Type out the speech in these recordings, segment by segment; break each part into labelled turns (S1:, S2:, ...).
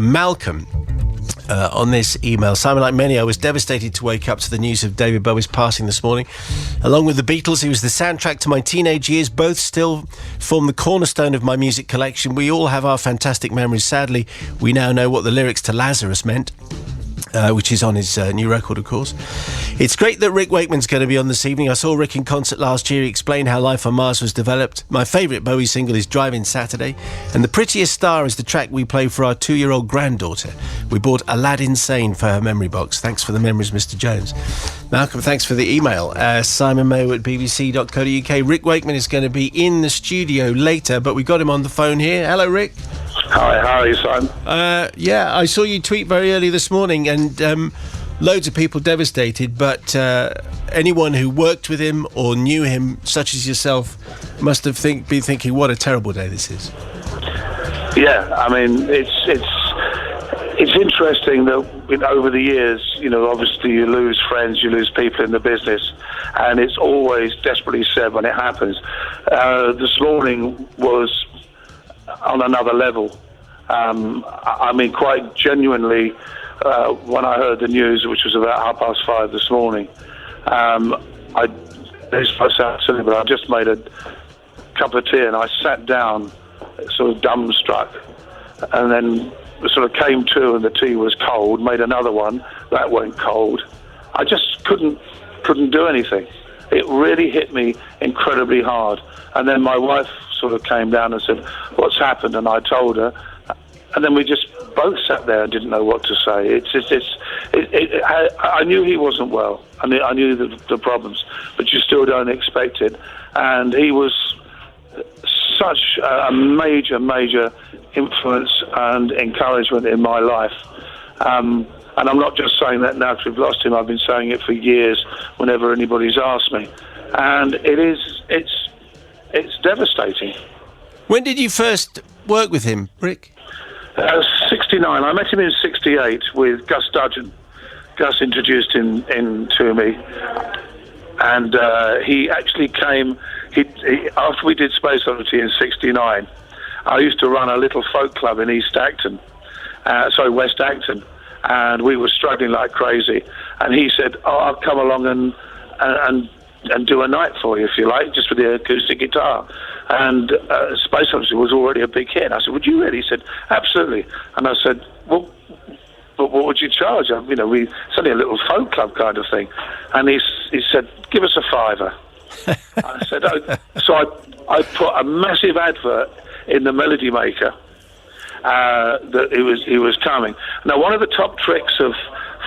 S1: Malcolm on this email. Simon, like many, I was devastated to wake up to the news of David Bowie's passing this morning. Along with the Beatles, he was the soundtrack to my teenage years. Both still form the cornerstone of my music collection. We all have our fantastic memories. Sadly, we now know what the lyrics to Lazarus meant. Which is on his new record, of course. It's great that Rick Wakeman's going to be on this evening. I saw Rick in concert last year. He explained how Life on Mars was developed. My favourite Bowie single is Driving Saturday. And The Prettiest Star is the track we play for our 2-year-old granddaughter. We bought Aladdin Sane for her memory box. Thanks for the memories, Mr. Jones. Malcolm, thanks for the email. Simon Mayo at bbc.co.uk. Rick Wakeman is going to be in the studio later, but we got him on the phone here. Hello, Rick.
S2: Hi, how are you, Simon?
S1: Yeah, I saw you tweet very early this morning, and loads of people devastated, but anyone who worked with him or knew him, such as yourself, must have been thinking, what a terrible day this is.
S2: Yeah, I mean, it's interesting that over the years, obviously you lose friends, you lose people in the business, and it's always desperately sad when it happens. This morning was on another level. I mean, quite genuinely, when I heard the news, which was about 5:30 this morning, this might sound silly, but I just made a cup of tea and I sat down, sort of dumbstruck, and then sort of came to, and the tea was cold. Made another one, that went cold. I just couldn't do anything. It really hit me incredibly hard. And then my wife sort of came down and said, "What's happened?" And I told her, and then we just both sat there and didn't know what to say. I knew he wasn't well. I knew the problems, but you still don't expect it. And he was such a major influence and encouragement in my life. And I'm not just saying that now because we've lost him. I've been saying it for years whenever anybody's asked me. And it's devastating.
S1: When did you first work with him, Rick?
S2: 69. I met him in 68 with Gus Dudgeon. Gus introduced him to me. And he actually came, after we did Space Oddity in 69, I used to run a little folk club in West Acton. And we were struggling like crazy. And he said, I'll come along and do a night for you, if you like, just with the acoustic guitar. And Space Odyssey was already a big hit. And I said, would you really? He said, absolutely. And I said, well, but what would you charge? It's only a little folk club kind of thing. And he said, give us a $5. I said, oh. So I put a massive advert in the Melody Maker that he was coming. Now, one of the top tricks of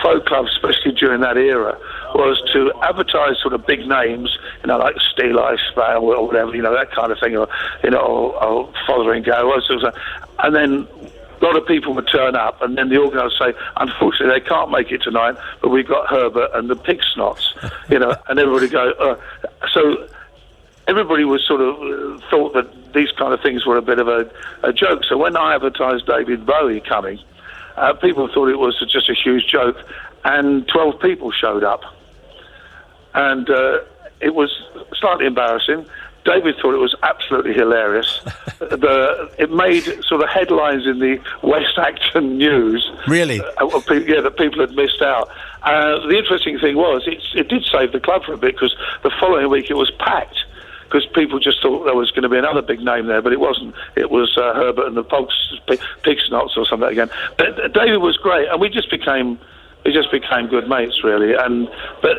S2: folk clubs, especially during that era, was to advertise sort of big names, like Steel Ice Vale or whatever, that kind of thing, or Fothering Go, and then a lot of people would turn up, and then the organiser would say, unfortunately, they can't make it tonight, but we've got Herbert and the Pig Snots, and everybody go, so everybody was sort of thought that these kind of things were a bit of a joke. So when I advertised David Bowie coming, people thought it was just a huge joke, and 12 people showed up. And it was slightly embarrassing. David thought it was absolutely hilarious. It made sort of headlines in the West Acton News.
S1: Really?
S2: That people had missed out. The interesting thing was, it did save the club for a bit, because the following week it was packed, because people just thought there was going to be another big name there, but it wasn't. It was Herbert and the Pig Snots or something again. But David was great, and we just became good mates, really. But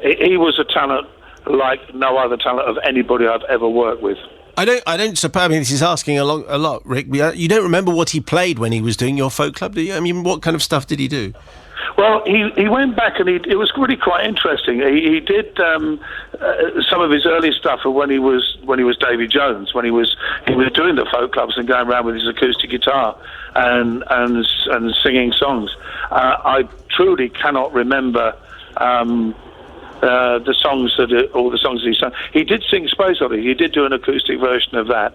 S2: he was a talent like no other talent of anybody I've ever worked with.
S1: I don't suppose, this is asking a lot, Rick. You don't remember what he played when he was doing your folk club, do you? I mean, what kind of stuff did he do?
S2: Well, he went back and it was really quite interesting. He did some of his early stuff when he was Davy Jones, when he was doing the folk clubs and going around with his acoustic guitar and singing songs. I truly cannot remember the songs all the songs that he sang. He did sing Space Oddity. He did do an acoustic version of that.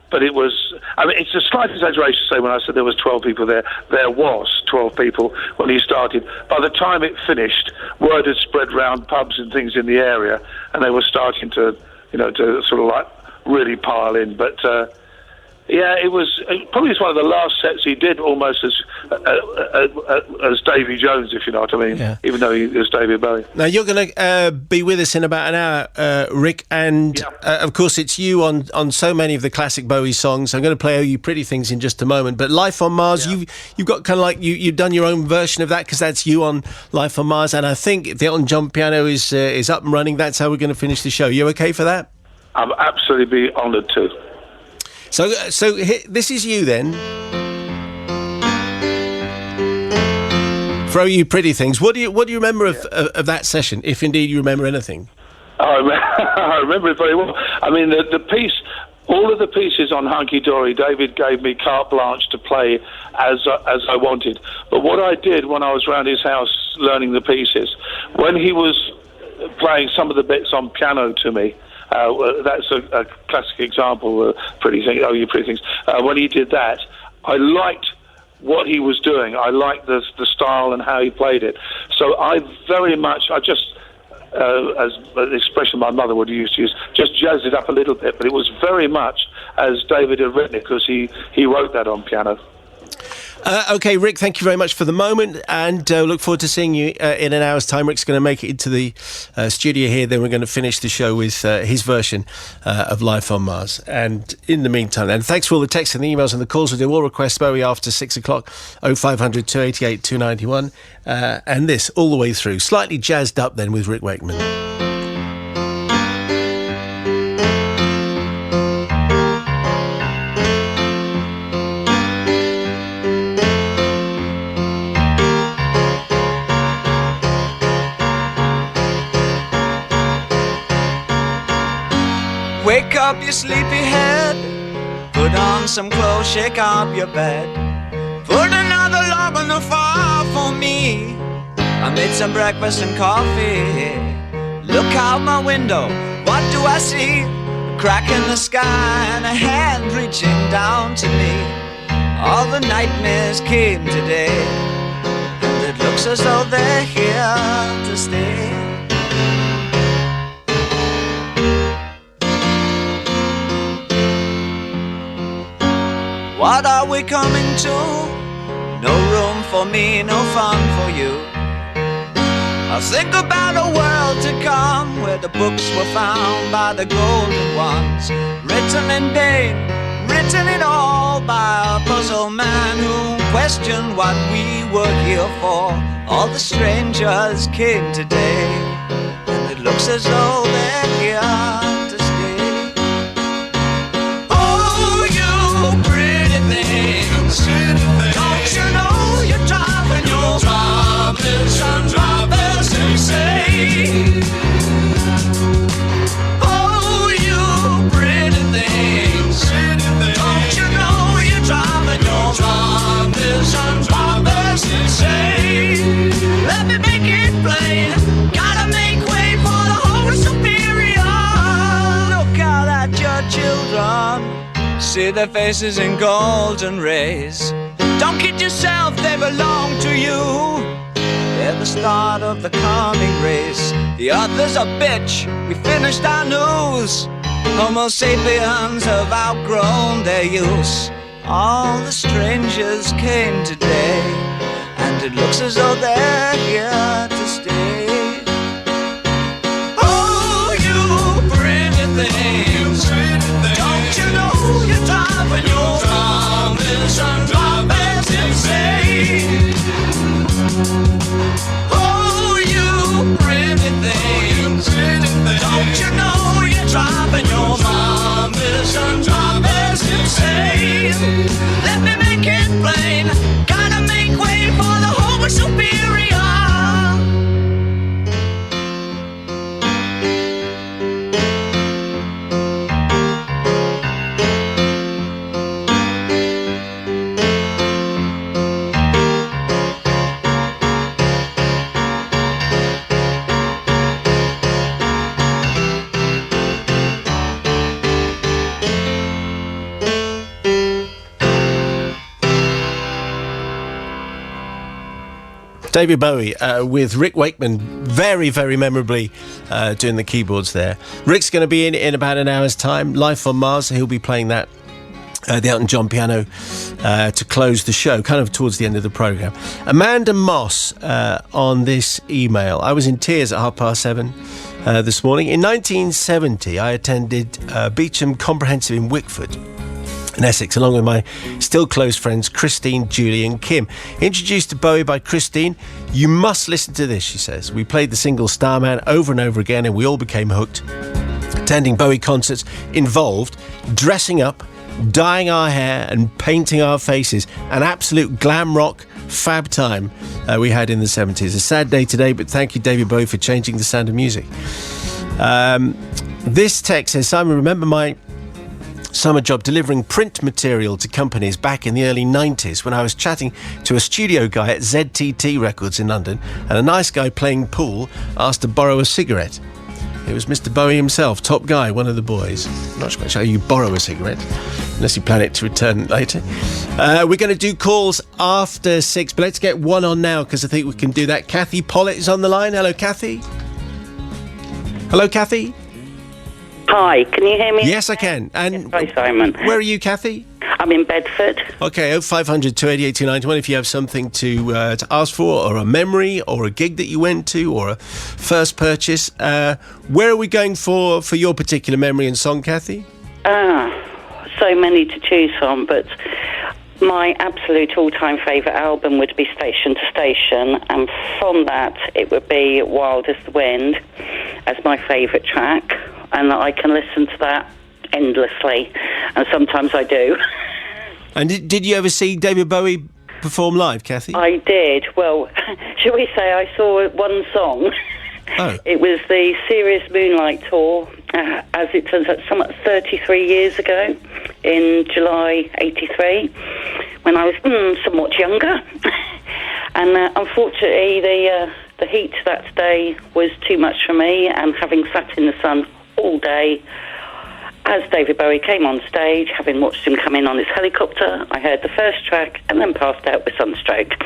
S2: But it was, it's a slight exaggeration to say when I said there was 12 people there. There was 12 people when he started. By the time it finished, word had spread round pubs and things in the area, and they were starting to sort of like really pile in. But Yeah, it was probably one of the last sets he did, almost as Davy Jones, if you know what I mean. Yeah. Even though he was David Bowie.
S1: Now you're going to be with us in about an hour, Rick, and of course it's you on so many of the classic Bowie songs. I'm going to play "Oh You Pretty Things" in just a moment, but "Life on Mars," you've got kind of like you've done your own version of that, because that's you on "Life on Mars," and I think the Elton John piano is up and running. That's how we're going to finish the show. You okay for that?
S2: I'll absolutely be honoured to.
S1: So this is you then. For "Oh You Pretty Things." What do you remember of that session, if indeed you remember anything?
S2: I remember it very well. I mean, the piece, all of the pieces on Hunky Dory, David gave me carte blanche to play as I wanted. But what I did when I was around his house learning the pieces, when he was playing some of the bits on piano to me, that's a classic example. Pretty thing, "Oh You Pretty Things." When he did that, I liked what he was doing. I liked the style and how he played it. So I just, as an expression my mother would used to use, just jazzed it up a little bit. But it was very much as David had written it, because he wrote that on piano.
S1: Okay, Rick, thank you very much for the moment, and look forward to seeing you in an hour's time. Rick's going to make it into the studio here, then we're going to finish the show with his version of "Life on Mars." And in the meantime, and thanks for all the texts and the emails and the calls. We'll do all requests Bowie after 6 o'clock, 0500 288 291, and this all the way through, slightly jazzed up then with Rick Wakeman.
S3: Wake up, you sleepy head. Put on some clothes, shake up your bed. Put another log on the fire for me. I made some breakfast and coffee. Look out my window, what do I see? A crack in the sky and a hand reaching down to me. All the nightmares came today, and it looks as though they're here to stay. What are we coming to? No room for me, no fun for you. I think about a world to come, where the books were found by the golden ones, written in pain, written it all by a puzzle man who questioned what we were here for. All the strangers came today, and it looks as though they're here to stay. Oh, you pretty things, don't you know you're driving your drivers insane? Oh, you pretty things, don't you know you're driving your drivers insane? Let me make it plain, gotta make way for the Holy Superior. Look out at your children, see their faces in golden rays. Don't kid yourself, they belong to you. They're the start of the coming race. The other's a bitch, we finished our news. Homo sapiens have outgrown their use. All the strangers came today, and it looks as though they're here to stay. Oh, you pretty things, don't you know you're driving your drivers insane? Oh, you pretty things, don't you know you're driving your drivers insane? Let me make it plain, gotta make way for the Homo Superior.
S1: David Bowie with Rick Wakeman, very, very memorably doing the keyboards there. Rick's going to be in about an hour's time, Life on Mars. He'll be playing that the Elton John piano to close the show, kind of towards the end of the programme. Amanda Moss on this email. I was in tears at 7:30 this morning. In 1970, I attended Beecham Comprehensive in Wickford, in Essex, along with my still close friends Christine, Julie and Kim. Introduced to Bowie by Christine. You must listen to this, she says. We played the single Starman over and over again and we all became hooked. Attending Bowie concerts involved dressing up, dyeing our hair and painting our faces. An absolute glam rock fab time we had in the 70s. A sad day today, but thank you, David Bowie, for changing the sound of music. This text says, Simon, remember my summer job delivering print material to companies back in the early 90s when I was chatting to a studio guy at ZTT Records in London, and a nice guy playing pool asked to borrow a cigarette. It was Mr. Bowie himself, top guy, one of the boys. I'm not quite sure how you borrow a cigarette, unless you plan it to return later. We're going to do calls after 6, but let's get one on now, because I think we can do that. Kathy Pollitt is on the line. Hello, Kathy. Hello, Kathy.
S4: Hi, can you hear me?
S1: Yes, I can. And
S4: hi, Simon.
S1: Where are you, Kathy?
S4: I'm in Bedford.
S1: Okay, 0500 288 291 if you have something to ask for, or a memory, or a gig that you went to, or a first purchase. Where are we going for your particular memory and song, Kathy?
S4: So many to choose from, but my absolute all-time favourite album would be Station to Station, and from that it would be Wild as the Wind as my favourite track, and I can listen to that endlessly, and sometimes I do.
S1: And did you ever see David Bowie perform live, Kathy?
S4: I did. Well, shall we say I saw one song.
S1: Oh.
S4: It was the Serious Moonlight Tour, as it turns out, 33 years ago, in July 83, when I was somewhat younger. And unfortunately, the heat that day was too much for me, and having sat in the sun all day, as David Bowie came on stage, having watched him come in on his helicopter, I heard the first track and then passed out with sunstroke.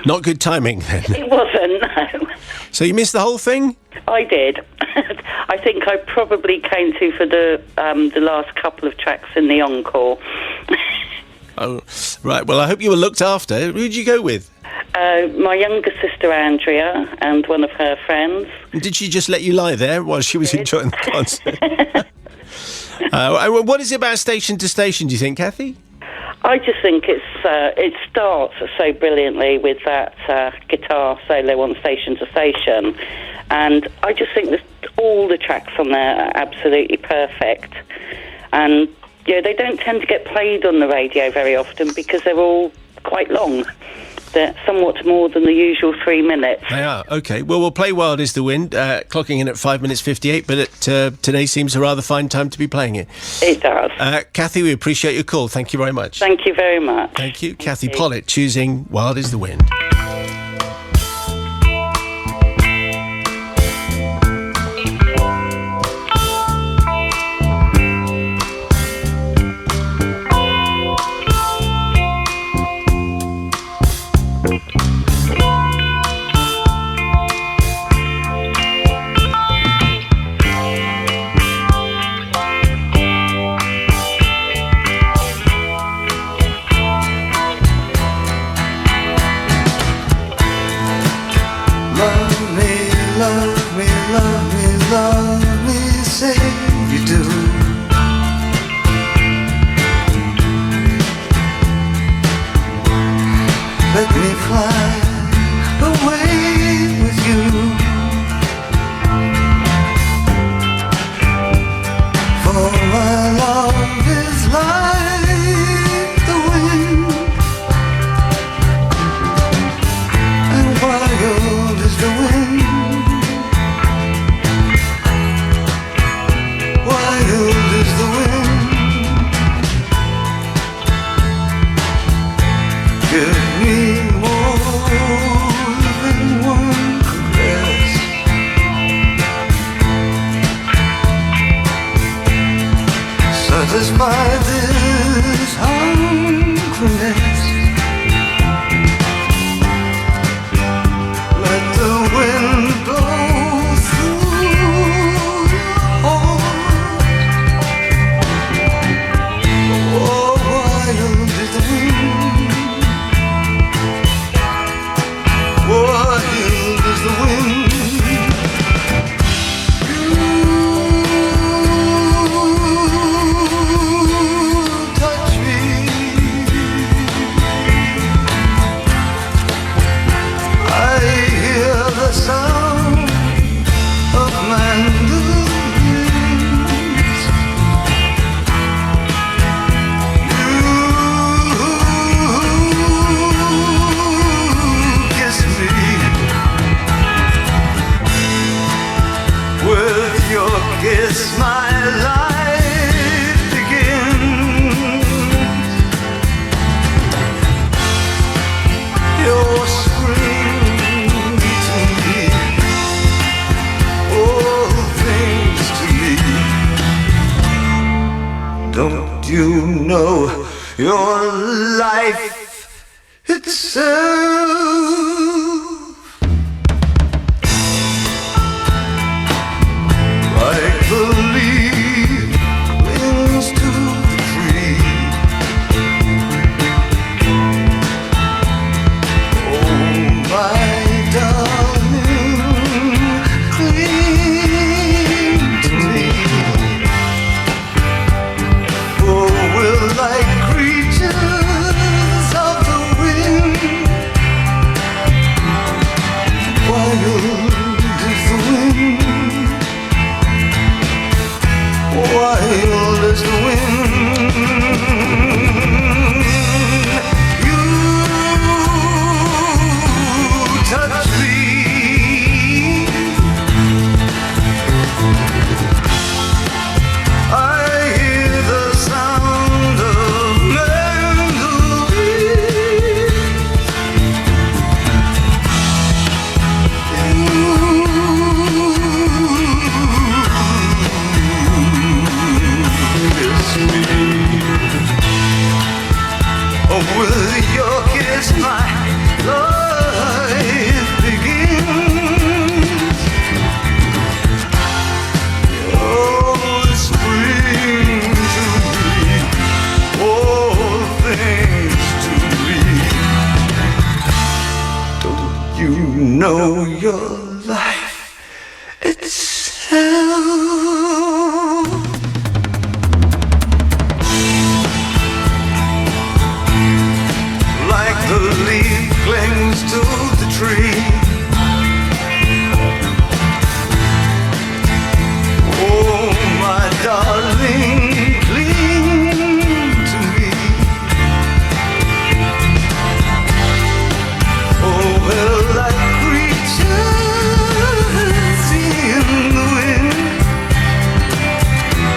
S1: Not good timing, then.
S4: It wasn't, no.
S1: So you missed the whole thing?
S4: I did. I think I probably came to for the last couple of tracks in the encore.
S1: Oh, right. Well, I hope you were looked after. Who did you go with?
S4: My younger sister, Andrea, and one of her friends.
S1: Did she just let you lie there while she was enjoying the concert? What is it about Station to Station, do you think, Kathy?
S4: I just think it starts so brilliantly with that guitar solo on Station to Station, and I just think that all the tracks on there are absolutely perfect, and yeah, they don't tend to get played on the radio very often because they're all quite long. They're somewhat more than the usual 3 minutes.
S1: They are. Okay. Well, we'll play Wild is the Wind, clocking in at 5 minutes 58, but today seems a rather fine time to be playing it.
S4: It does.
S1: Kathy, we appreciate your call. Thank you very much.
S4: Thank you very much.
S1: Thank you. Kathy Pollitt choosing Wild is the Wind.
S5: Let me fly away with you. For my love is like the wind, and wild is the wind. Wild is the wind. Give me more than one caress. Satisfy this hungriness. Let the wind blow through your heart. Oh, Don't you know your life itself? Like the leaf clings to the tree. Oh, my darling, cling to me. Oh, we're like creatures of the wind. Wild is the wind. Wild as the wind. You touch me. I hear the sound of mandolins. With your kiss, my life begins. Oh, spring to me, all things to me. Don't you know your life itself? Like the leaf clings to the tree. Oh, my darling, cling to me. Oh, we're like creatures in the wind.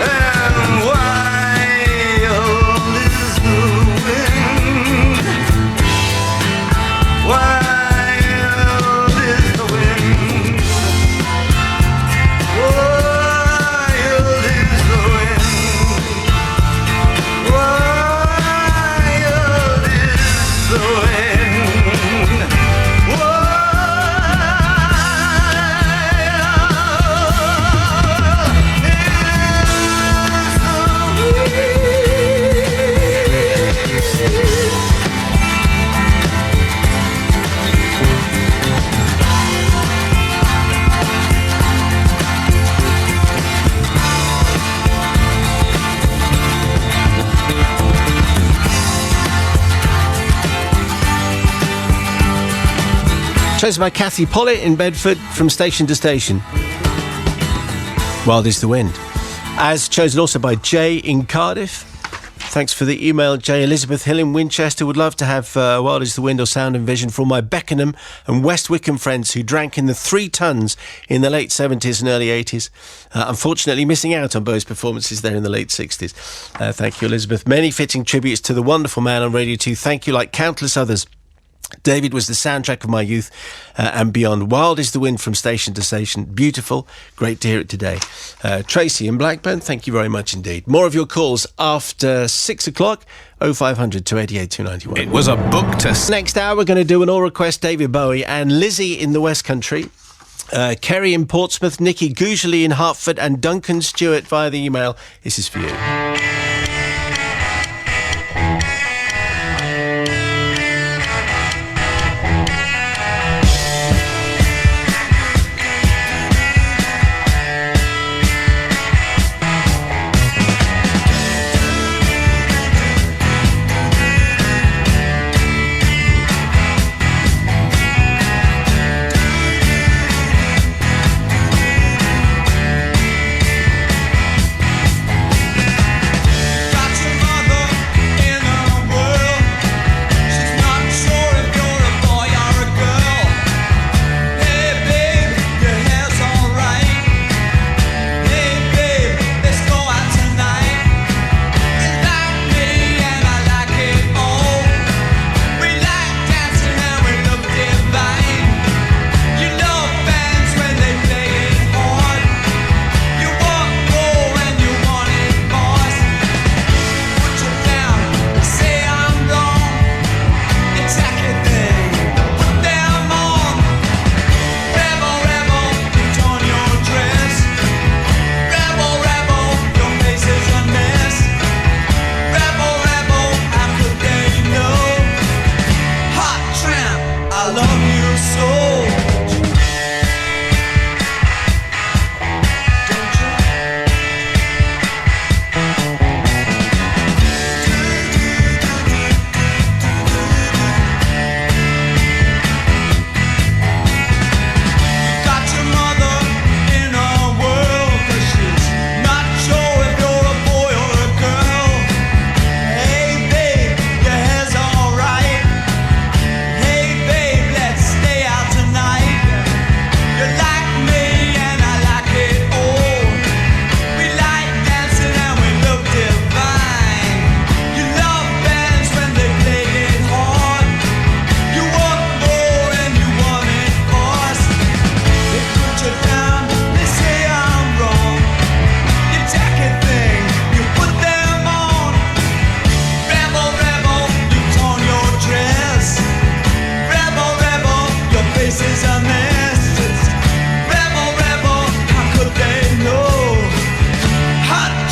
S5: And wild is the wind. Wild is the wind. Wild is the wind. Wild is the wind.
S1: Chosen by Kathy Pollitt in Bedford from station to station. Wild is the wind. As chosen also by Jay in Cardiff. Thanks for the email, Jay. Elizabeth Hill in Winchester would love to have Wild is the Wind or Sound and Vision for all my Beckenham and West Wickham friends who drank in the 3 tons in the late 70s and early 80s. Unfortunately, missing out on Bowie's performances there in the late 60s. Thank you, Elizabeth. Many fitting tributes to the wonderful man on Radio 2. Thank you, like countless others. David was the soundtrack of my youth and beyond. Wild is the wind from station to station. Beautiful. Great to hear it today. Tracy in Blackburn, thank you very much indeed. More of your calls after 6 o'clock. 0500 288 291.
S6: It was a book to...
S1: Next hour, we're going to do an all-request David Bowie, and Lizzie in the West Country. Kerry in Portsmouth, Nikki Googely in Hertford, and Duncan Stewart via the email. This is for you.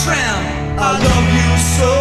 S3: tramp, I love you so.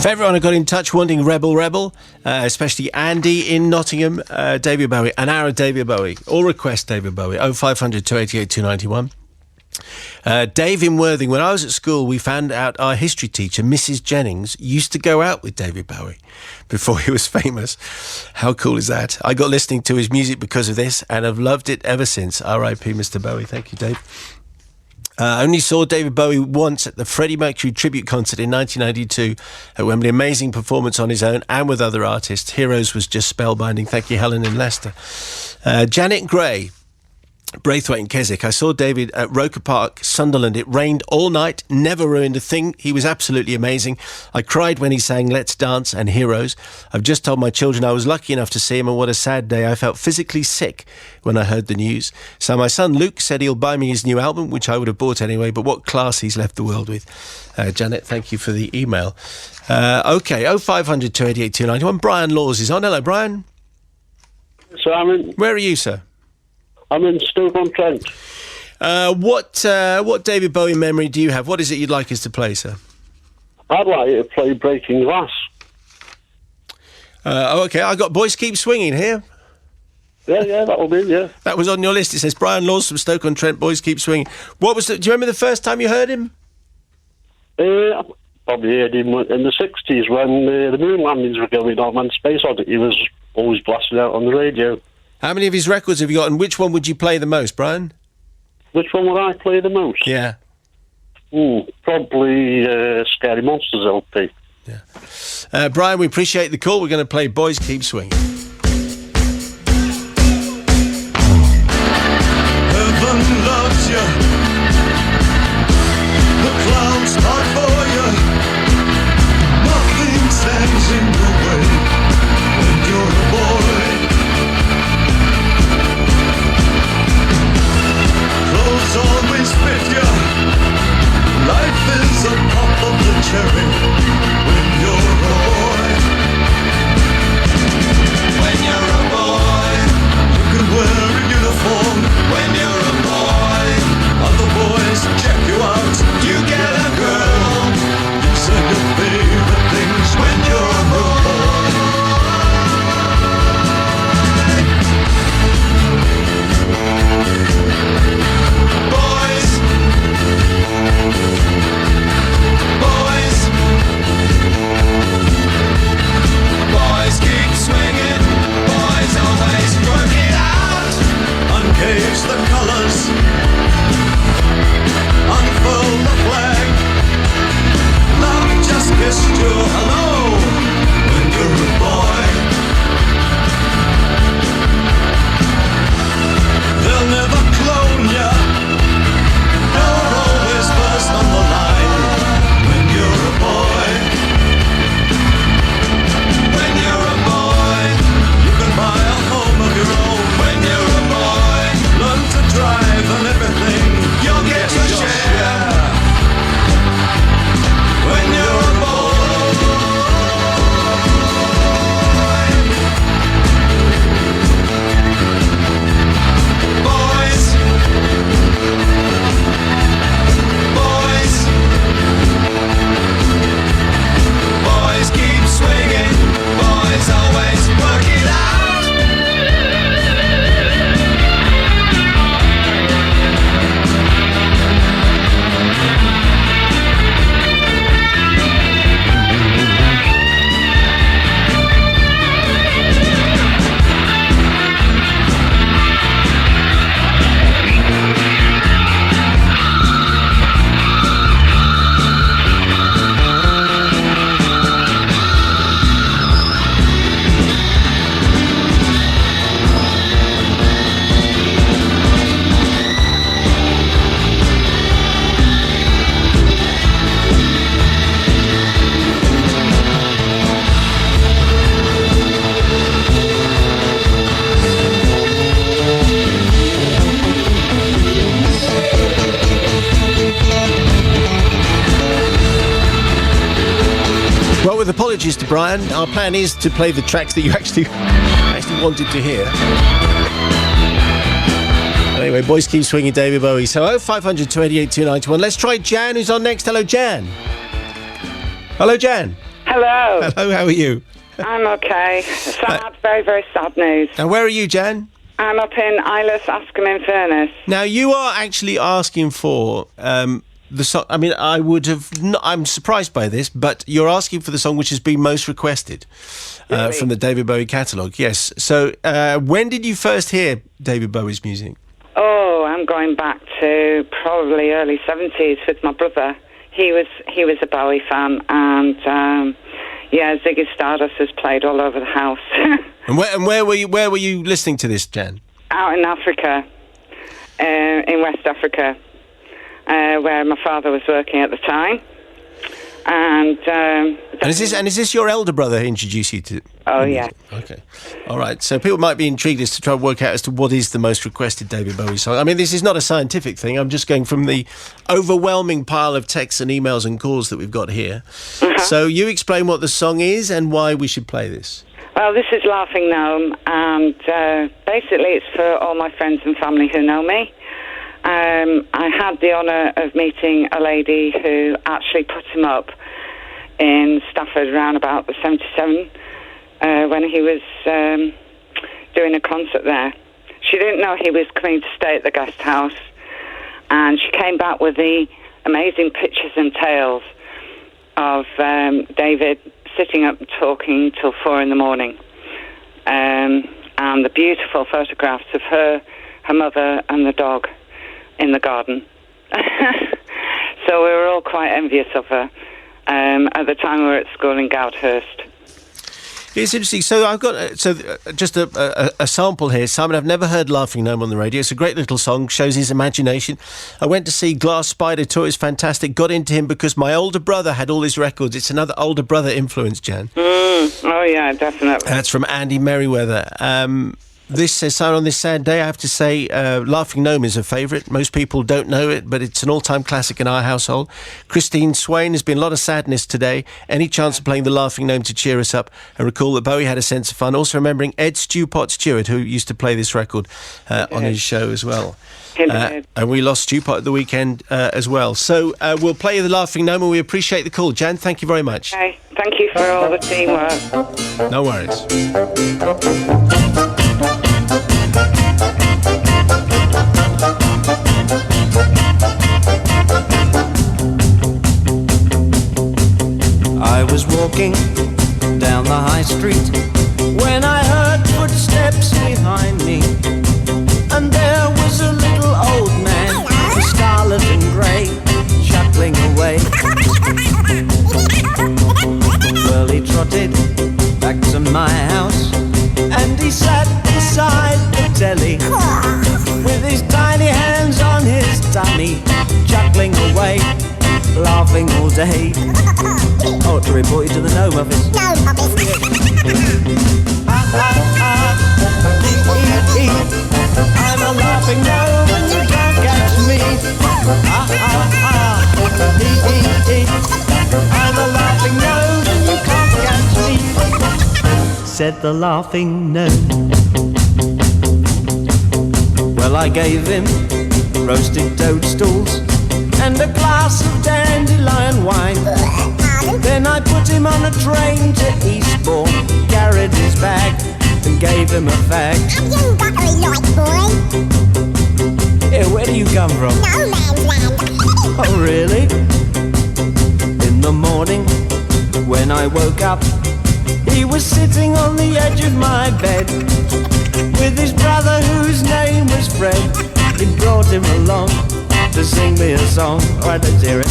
S1: For everyone who got in touch wanting Rebel, especially Andy in Nottingham, David Bowie, an hour of David Bowie. All request David Bowie, 0500 288 291. Dave in Worthing, when I was at school, we found out our history teacher, Mrs. Jennings, used to go out with David Bowie before he was famous. How cool is that? I got listening to his music because of this and have loved it ever since. R.I.P. Mr. Bowie. Thank you, Dave. Only saw David Bowie once at the Freddie Mercury tribute concert in 1992 at Wembley. Amazing performance on his own and with other artists. Heroes was just spellbinding. Thank you, Helen in Leicester. Janet Gray, Braithwaite and Keswick. I saw David at Roker Park, Sunderland. It rained all night, never ruined a thing. He was absolutely amazing. I cried when he sang Let's Dance and Heroes. I've just told my children I was lucky enough to see him, and what a sad day. I felt physically sick when I heard the news. So my son Luke said he'll buy me his new album, which I would have bought anyway, but what class he's left the world with. Janet, thank you for the email. OK, 0500 288 291. Brian Laws is on. Hello, Brian.
S6: Simon.
S1: Where are you, sir?
S6: I'm in Stoke-on-Trent.
S1: What David Bowie memory do you have? What is it you'd like us to play, sir?
S6: I'd like you to play Breaking Glass.
S1: OK, I got Boys Keep Swinging here.
S6: Yeah, that'll do, yeah.
S1: That was on your list. It says Brian Laws from Stoke-on-Trent, Boys Keep Swinging. Do you remember the first time you heard him?
S6: I probably heard him in the 60s when the moon landings were going on and Space Oddity was always blasting out on the radio.
S1: How many of his records have you got, and which one would you play the most, Brian?
S6: Which one would I play the most?
S1: Yeah.
S6: Probably Scary Monsters LP.
S1: Yeah. Brian, we appreciate the call. We're going to play Boys Keep Swinging.
S3: Heaven loves you. The clouds are for you. Nothing stands in your way when you're a boy. Clothes always fit you. Life is a pop of the cherry when you're a boy.
S1: messages to Brian. Our plan is to play the tracks that you actually wanted to hear. Anyway, boys keep swinging David Bowie. So 0500 288 291. Let's try Jan, who's on next. Hello, Jan. Hello, Jan.
S7: Hello.
S1: Hello, how are you?
S7: I'm okay. Sad, very, very sad news.
S1: And where are you, Jan?
S7: I'm up in Isles, Askham-in-Furness.
S1: Now, you are actually asking for the song. I mean, I would have. I'm surprised by this, but you're asking for the song which has been most requested from the David Bowie catalogue. Yes. So, when did you first hear David Bowie's music?
S7: Oh, I'm going back to probably early 70s with my brother. He was a Bowie fan, and Ziggy Stardust has played all over the house.
S1: And where were you listening to this, Jan?
S7: Out in Africa, in West Africa, where my father was working at the time. And
S1: is this your elder brother who introduced you to?
S7: Oh yeah.
S1: Okay, all right. So people might be intrigued as to try and work out as to what is the most requested David Bowie song. I mean, this is not a scientific thing. I'm just going from the overwhelming pile of texts and emails and calls that we've got here.
S7: Uh-huh.
S1: So you explain what the song is and why we should play this.
S7: Well, this is Laughing Gnome, and basically it's for all my friends and family who know me. I had the honour of meeting a lady who actually put him up in Stafford around about the 77 when he was doing a concert there. She didn't know he was coming to stay at the guest house, and she came back with the amazing pictures and tales of David sitting up talking till 4 a.m, and the beautiful photographs of her mother and the dog in the garden. So we were all quite envious of her. At the time we were at school in Goudhurst.
S1: It's interesting. So I've got just a sample here. Simon, I've never heard Laughing Gnome on the radio. It's a great little song, shows his imagination. I went to see Glass Spider Tour. It's fantastic. Got into him because my older brother had all his records. It's another older brother influence, Jan.
S7: Oh yeah, definitely.
S1: That's from Andy Merriweather. This says, Simon, on this sad day, I have to say Laughing Gnome is a favourite. Most people don't know it, but it's an all-time classic in our household. Christine Swain, there's been a lot of sadness today. Any chance of playing the Laughing Gnome to cheer us up? And recall that Bowie had a sense of fun. Also remembering Ed Stewpot Stewart, who used to play this record on his show as well. And we lost Stewpot at the weekend as well. So we'll play the Laughing Gnome, and we appreciate the call. Jan, thank you very much.
S7: Okay, thank you for all the teamwork.
S1: No worries.
S3: I was walking down the high street when I heard footsteps behind me, and there was a little old man, scarlet and grey, chuckling away. Well, he trotted back to my house, and he sat beside the telly with his tiny hands on his tummy, chuckling away, laughing all day. Oh, to report you to the gnome office. Gnome office. I'm a laughing gnome and you can't catch me. I'm a laughing gnome and you can't catch me, said the laughing gnome. Well, I gave him roasted toadstools and a glass of dandelion wine. Then I put him on a train to Eastbourne, carried his bag and gave him a fag.
S8: Have you got a light, boy?
S3: Yeah, where do you come from?
S8: No man's land.
S3: Oh, really? In the morning, when I woke up, he was sitting on the edge of my bed with his brother whose name was Fred. He brought him along to sing me a song. Alright, let's hear it.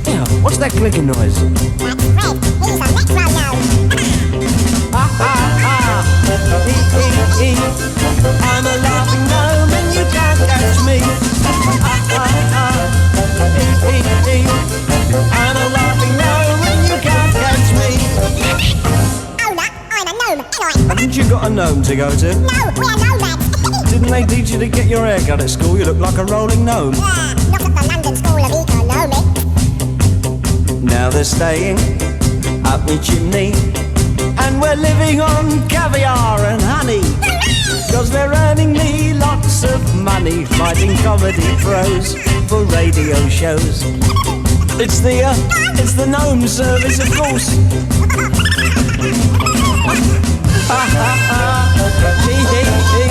S3: Yeah, what's that clicking noise?
S8: That's Fred. He's a metronome.
S3: I'm a laughing gnome and you can't catch me. I'm a laughing gnome and you can't catch me.
S8: Owner, I'm a gnome.
S3: Haven't you got a gnome to go to?
S8: No, we're nomads.
S3: Didn't they teach you to get your hair cut at school? You look like a rolling gnome.
S8: Yeah, not at the London School of Economics.
S3: Now they're staying up my chimney, and we're living on caviar and honey, 'cause they're earning me lots of money fighting comedy pros for radio shows. It's the gnome service, of course. Ha ha ha, hee hee hee,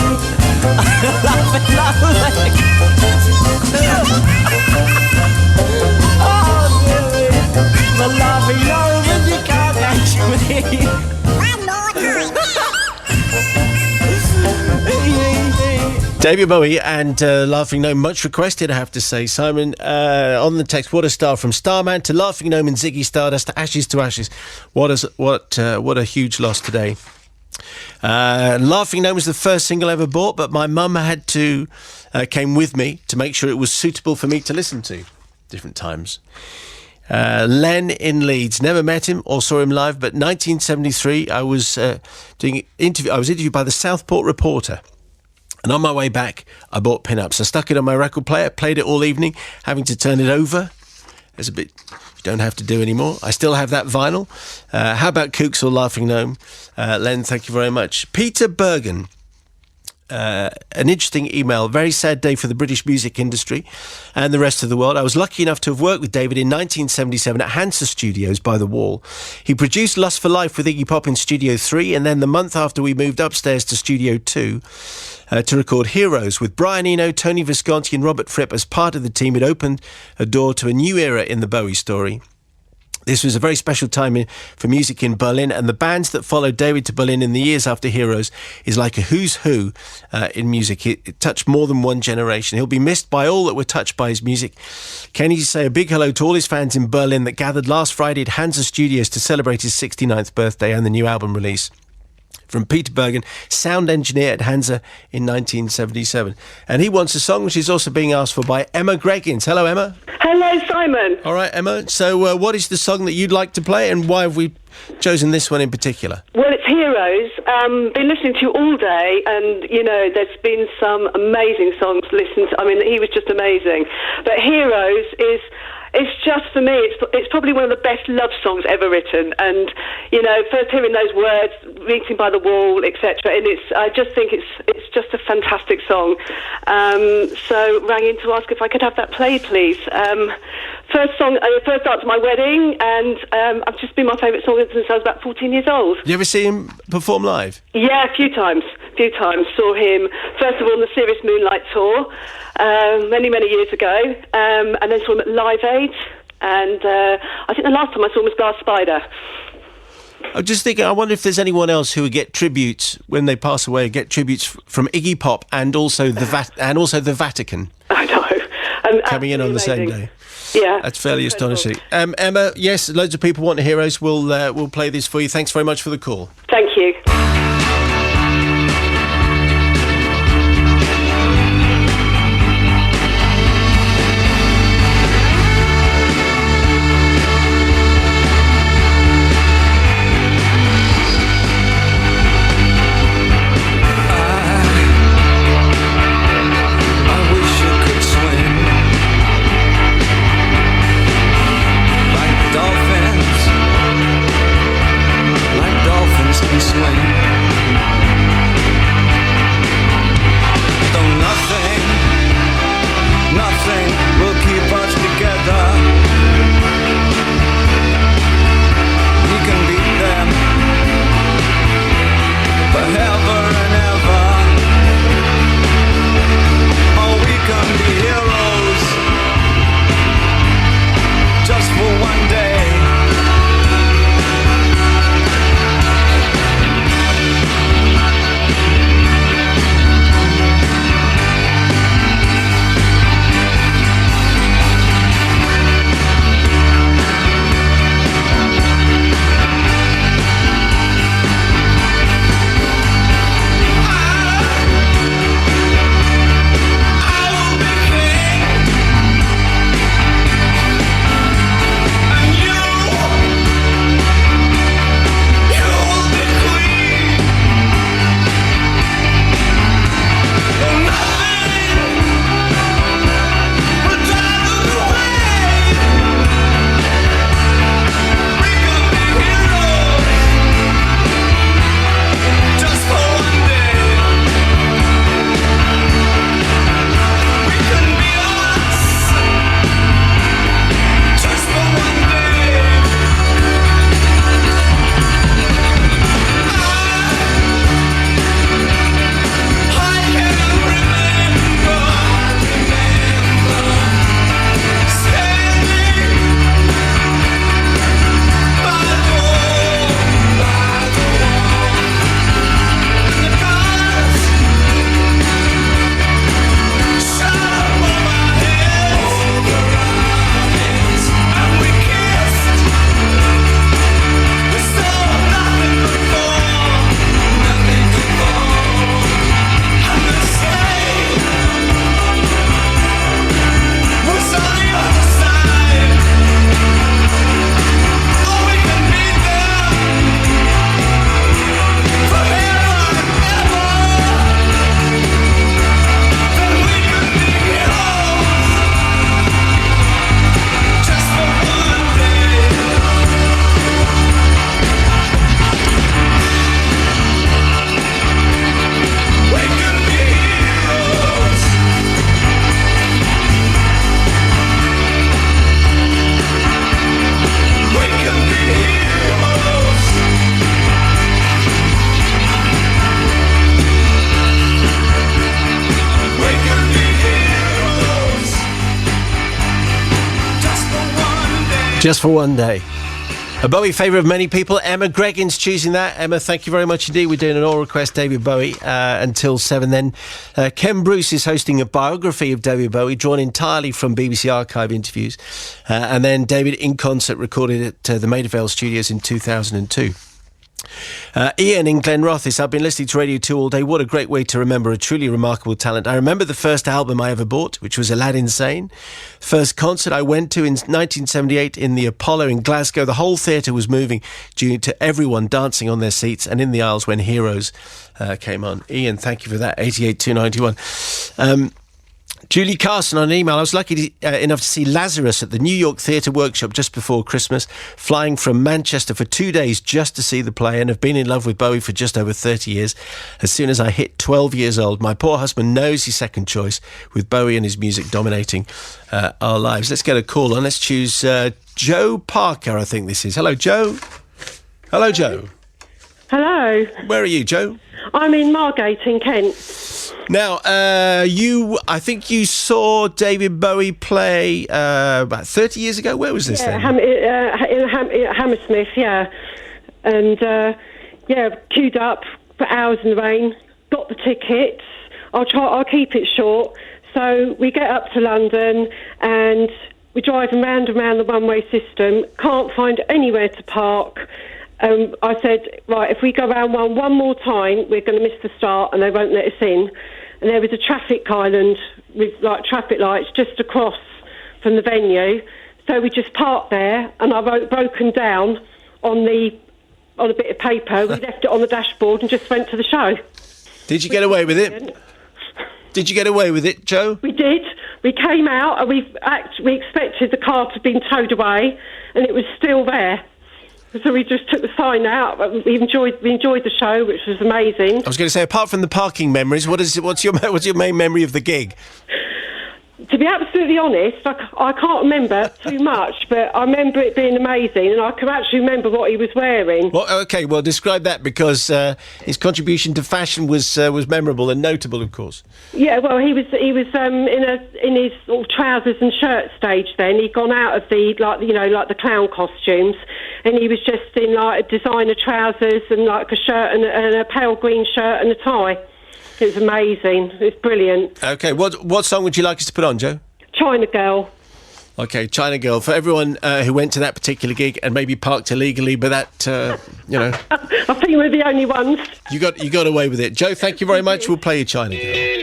S3: laughing lovely. Oh dearie, the laughing gnome and you can't catch me.
S8: One more time.
S1: David Bowie and Laughing Gnome, much requested, I have to say. Simon, on the text, what a star, from Starman to Laughing Gnome and Ziggy Stardust to Ashes to Ashes. What a huge loss today. Laughing Gnome was the first single I ever bought, but my mum came with me to make sure it was suitable for me to listen to different times. Len in Leeds, never met him or saw him live, but 1973 I was interviewed by the Southport Reporter. And on my way back, I bought Pin-Ups. I stuck it on my record player, played it all evening, having to turn it over. There's a bit you don't have to do anymore. I still have that vinyl. How about Kooks or Laughing Gnome? Len, thank you very much. Peter Bergen. An interesting email. Very sad day for the British music industry and the rest of the world. I was lucky enough to have worked with David in 1977 at Hansa Studios by the Wall. He produced Lust for Life with Iggy Pop in Studio 3, and then the month after we moved upstairs to Studio 2 to record Heroes with Brian Eno, Tony Visconti and Robert Fripp as part of the team. It opened a door to a new era in the Bowie story. This was a very special time for music in Berlin, and the bands that followed David to Berlin in the years after Heroes is like a who's who in music. It touched more than one generation. He'll be missed by all that were touched by his music. Can he say a big hello to all his fans in Berlin that gathered last Friday at Hansa Studios to celebrate his 69th birthday and the new album release? From Peter Bergen, sound engineer at Hansa in 1977. And he wants a song which is also being asked for by Emma Greggins. Hello, Emma.
S9: Hello, Simon.
S1: All right, Emma. So what is the song that you'd like to play, and why have we chosen this one in particular?
S9: Well, it's Heroes. Been listening to you all day, and, you know, there's been some amazing songs listened to. I mean, he was just amazing. But Heroes is... It's just, for me, it's probably one of the best love songs ever written. And, you know, first hearing those words, Meeting by the Wall, etc., and I just think it's just a fantastic song. So rang in to ask if I could have that played, please. First dance at my wedding, and I've just been my favourite song since I was about 14 years old.
S1: Did you ever see him perform live?
S9: Yeah, a few times. Saw him, first of all, on the Serious Moonlight tour, many years ago, and then saw him at Live Aid, and I think the last time I saw him was Glass Spider.
S1: I'm just thinking, I wonder if there's anyone else who would get tributes when they pass away, get tributes from Iggy Pop and also the Vatican.
S9: I know.
S1: Coming in on the same day.
S9: Yeah.
S1: That's fairly astonishing. Emma, yes, loads of people want Heroes. We'll play this for you. Thanks very much for the call.
S9: Thank you.
S3: Swing.
S1: Just for one day. A Bowie favourite of many people. Emma Greggins choosing that. Emma, thank you very much indeed. We're doing an all request David Bowie until 7. Then Ken Bruce is hosting a biography of David Bowie drawn entirely from BBC Archive interviews. And then David in concert recorded at the Maida Vale Studios in 2002. Ian in Glenrothes, I've been listening to Radio 2 all day. What a great way to remember a truly remarkable talent. I remember the first album I ever bought, which was Aladdin Sane. First concert I went to in 1978 in the Apollo in Glasgow. The whole theatre was moving due to everyone dancing on their seats and in the aisles when Heroes came on. Ian, thank you for that. 88-291. Julie Carson on an email. I was lucky enough to see Lazarus at the New York Theatre Workshop just before Christmas, flying from Manchester for 2 days just to see the play, and have been in love with Bowie for just over 30 years. As soon as I hit 12 years old, my poor husband knows his second choice, with Bowie and his music dominating our lives. Let's get a call on. Let's choose Joe Parker, I think this is. Hello, Joe. Hello, Joe.
S10: Hello.
S1: Where are you, Joe?
S10: I'm in Margate in Kent.
S1: Now, I think you saw David Bowie play about 30 years ago. Where was this then?
S10: In Hammersmith, yeah. And, queued up for hours in the rain, got the tickets. I'll keep it short. So we get up to London and we're driving round and round the one-way system, can't find anywhere to park. I said, right, if we go round one more time, we're going to miss the start and they won't let us in. And there was a traffic island with traffic lights just across from the venue. So we just parked there, and I wrote "broken down" on a bit of paper. We left it on the dashboard and just went to the show.
S1: Did you get away with it? Did you get away with it, Joe?
S10: We did. We came out and we expected the car to have been towed away, and it was still there. So we just took the sign out. We enjoyed the show, which was amazing.
S1: I was going to say, apart from the parking memories, what's your main memory of the gig?
S10: To be absolutely honest, I can't remember too much, but I remember it being amazing, and I can actually remember what he was wearing.
S1: Well, okay, well, describe that, because his contribution to fashion was memorable and notable, of course. Yeah, well,
S10: he was in his sort of trousers and shirt stage. Then he'd gone out of the the clown costumes, and he was just in designer trousers and a shirt and a pale green shirt and a tie. It was amazing. It was brilliant.
S1: Okay, what song would you like us to put on, Joe?
S10: China Girl.
S1: Okay, China Girl. For everyone who went to that particular gig and maybe parked illegally, but that,
S10: I think we're the only ones.
S1: You got away with it. Joe, thank you very much. We'll play you China Girl.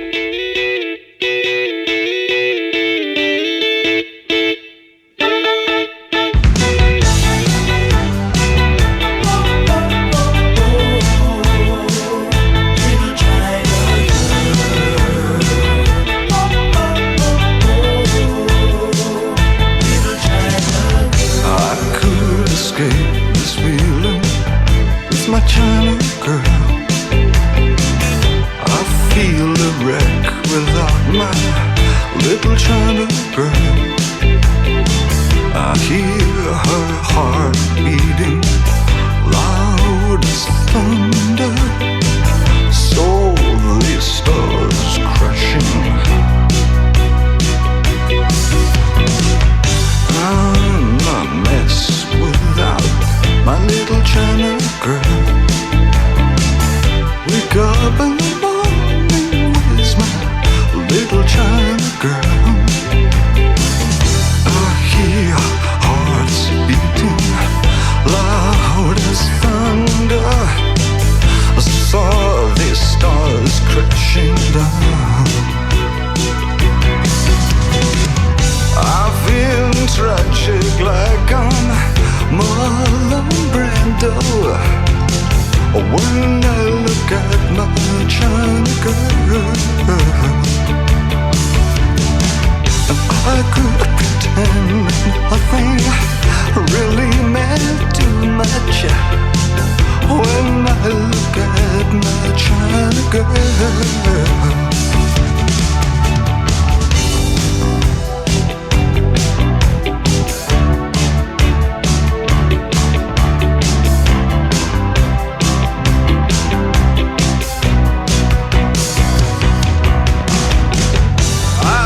S5: My China girl, I feel a wreck without my little China girl. I hear her heart beating loud as thunder, so the stars crashing. I'm a mess without my little China girl. Wake up in the morning with my little China girl. I hear hearts beating loud as thunder. I saw the stars crashing down. I feel tragic like I'm Marlon Brando when I look at my China girl. I could pretend nothing really meant too much when I look at my China girl.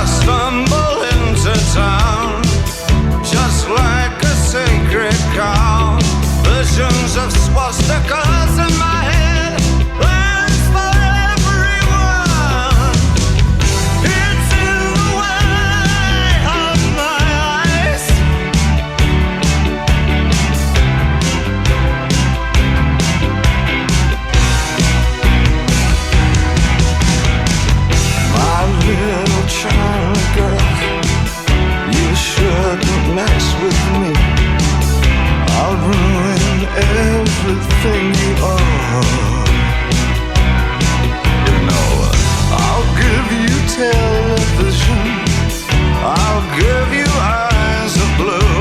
S3: Stumble into town just like a sailor. all stuck all through my head. Plans for everyone. It's in the way of my eyes. My little child girl, you shouldn't mess with me. I'll ruin everything you are. You know, I'll give you television, I'll give you eyes of blue,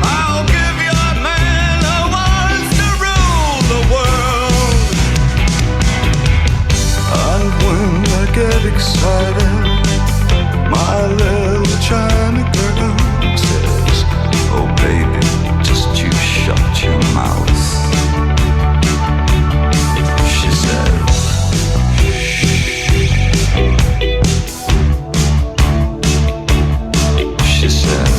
S3: I'll give your man who wants to rule the world. And when I get excited, my little China girl says, oh baby, just you shut your mouth. She says, she says,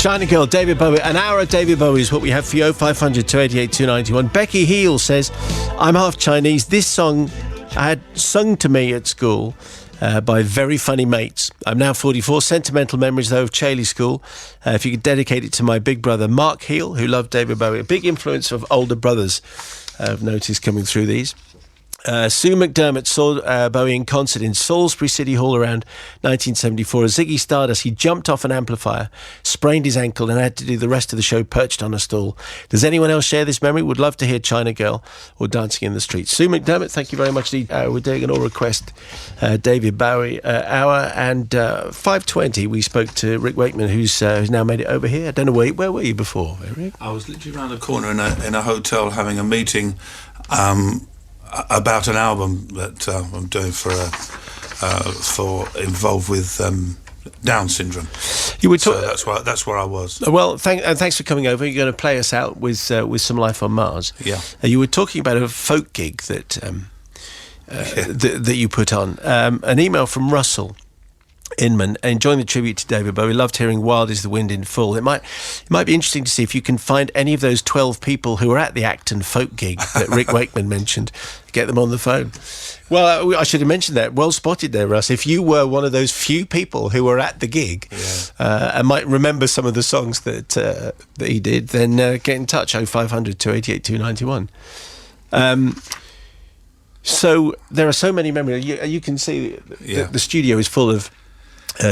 S1: China Girl, David Bowie. An hour of David Bowie is what we have for you. 0500 288 291. Becky Heel says, I'm half Chinese. This song I had sung to me at school by very funny mates. I'm now 44. Sentimental memories, though, of Chailey School. If you could dedicate it to my big brother, Mark Heel, who loved David Bowie. A big influence of older brothers, I've noticed coming through these. Sue McDermott saw Bowie in concert in Salisbury City Hall around 1974. As Ziggy Stardust, he jumped off an amplifier, sprained his ankle, and had to do the rest of the show perched on a stool. Does anyone else share this memory? Would love to hear China Girl or Dancing in the Street. Sue McDermott, thank you very much indeed. We're doing an all-request David Bowie hour, and 5:20 we spoke to Rick Wakeman, who's now made it over here. I don't know where were you before, Rick?
S11: I was literally around the corner in a hotel having a meeting about an album that I'm doing for involved with Down syndrome. You were so that's where I was.
S1: Well, thanks for coming over. You're going to play us out with some Life on Mars.
S11: Yeah.
S1: You were talking about a folk gig that that you put on. An email from Russell Inman enjoying the tribute to David Bowie. Loved hearing Wild is the Wind in full. It might be interesting to see if you can find any of those 12 people who were at the Acton folk gig that Rick Wakeman mentioned. Get them on the phone. Well, I should have mentioned that. Well spotted there, Russ. If you were one of those few people who were at the gig and might remember some of the songs that he did, then get in touch. 0500 288 291. So there are so many memories. You can see the studio is full of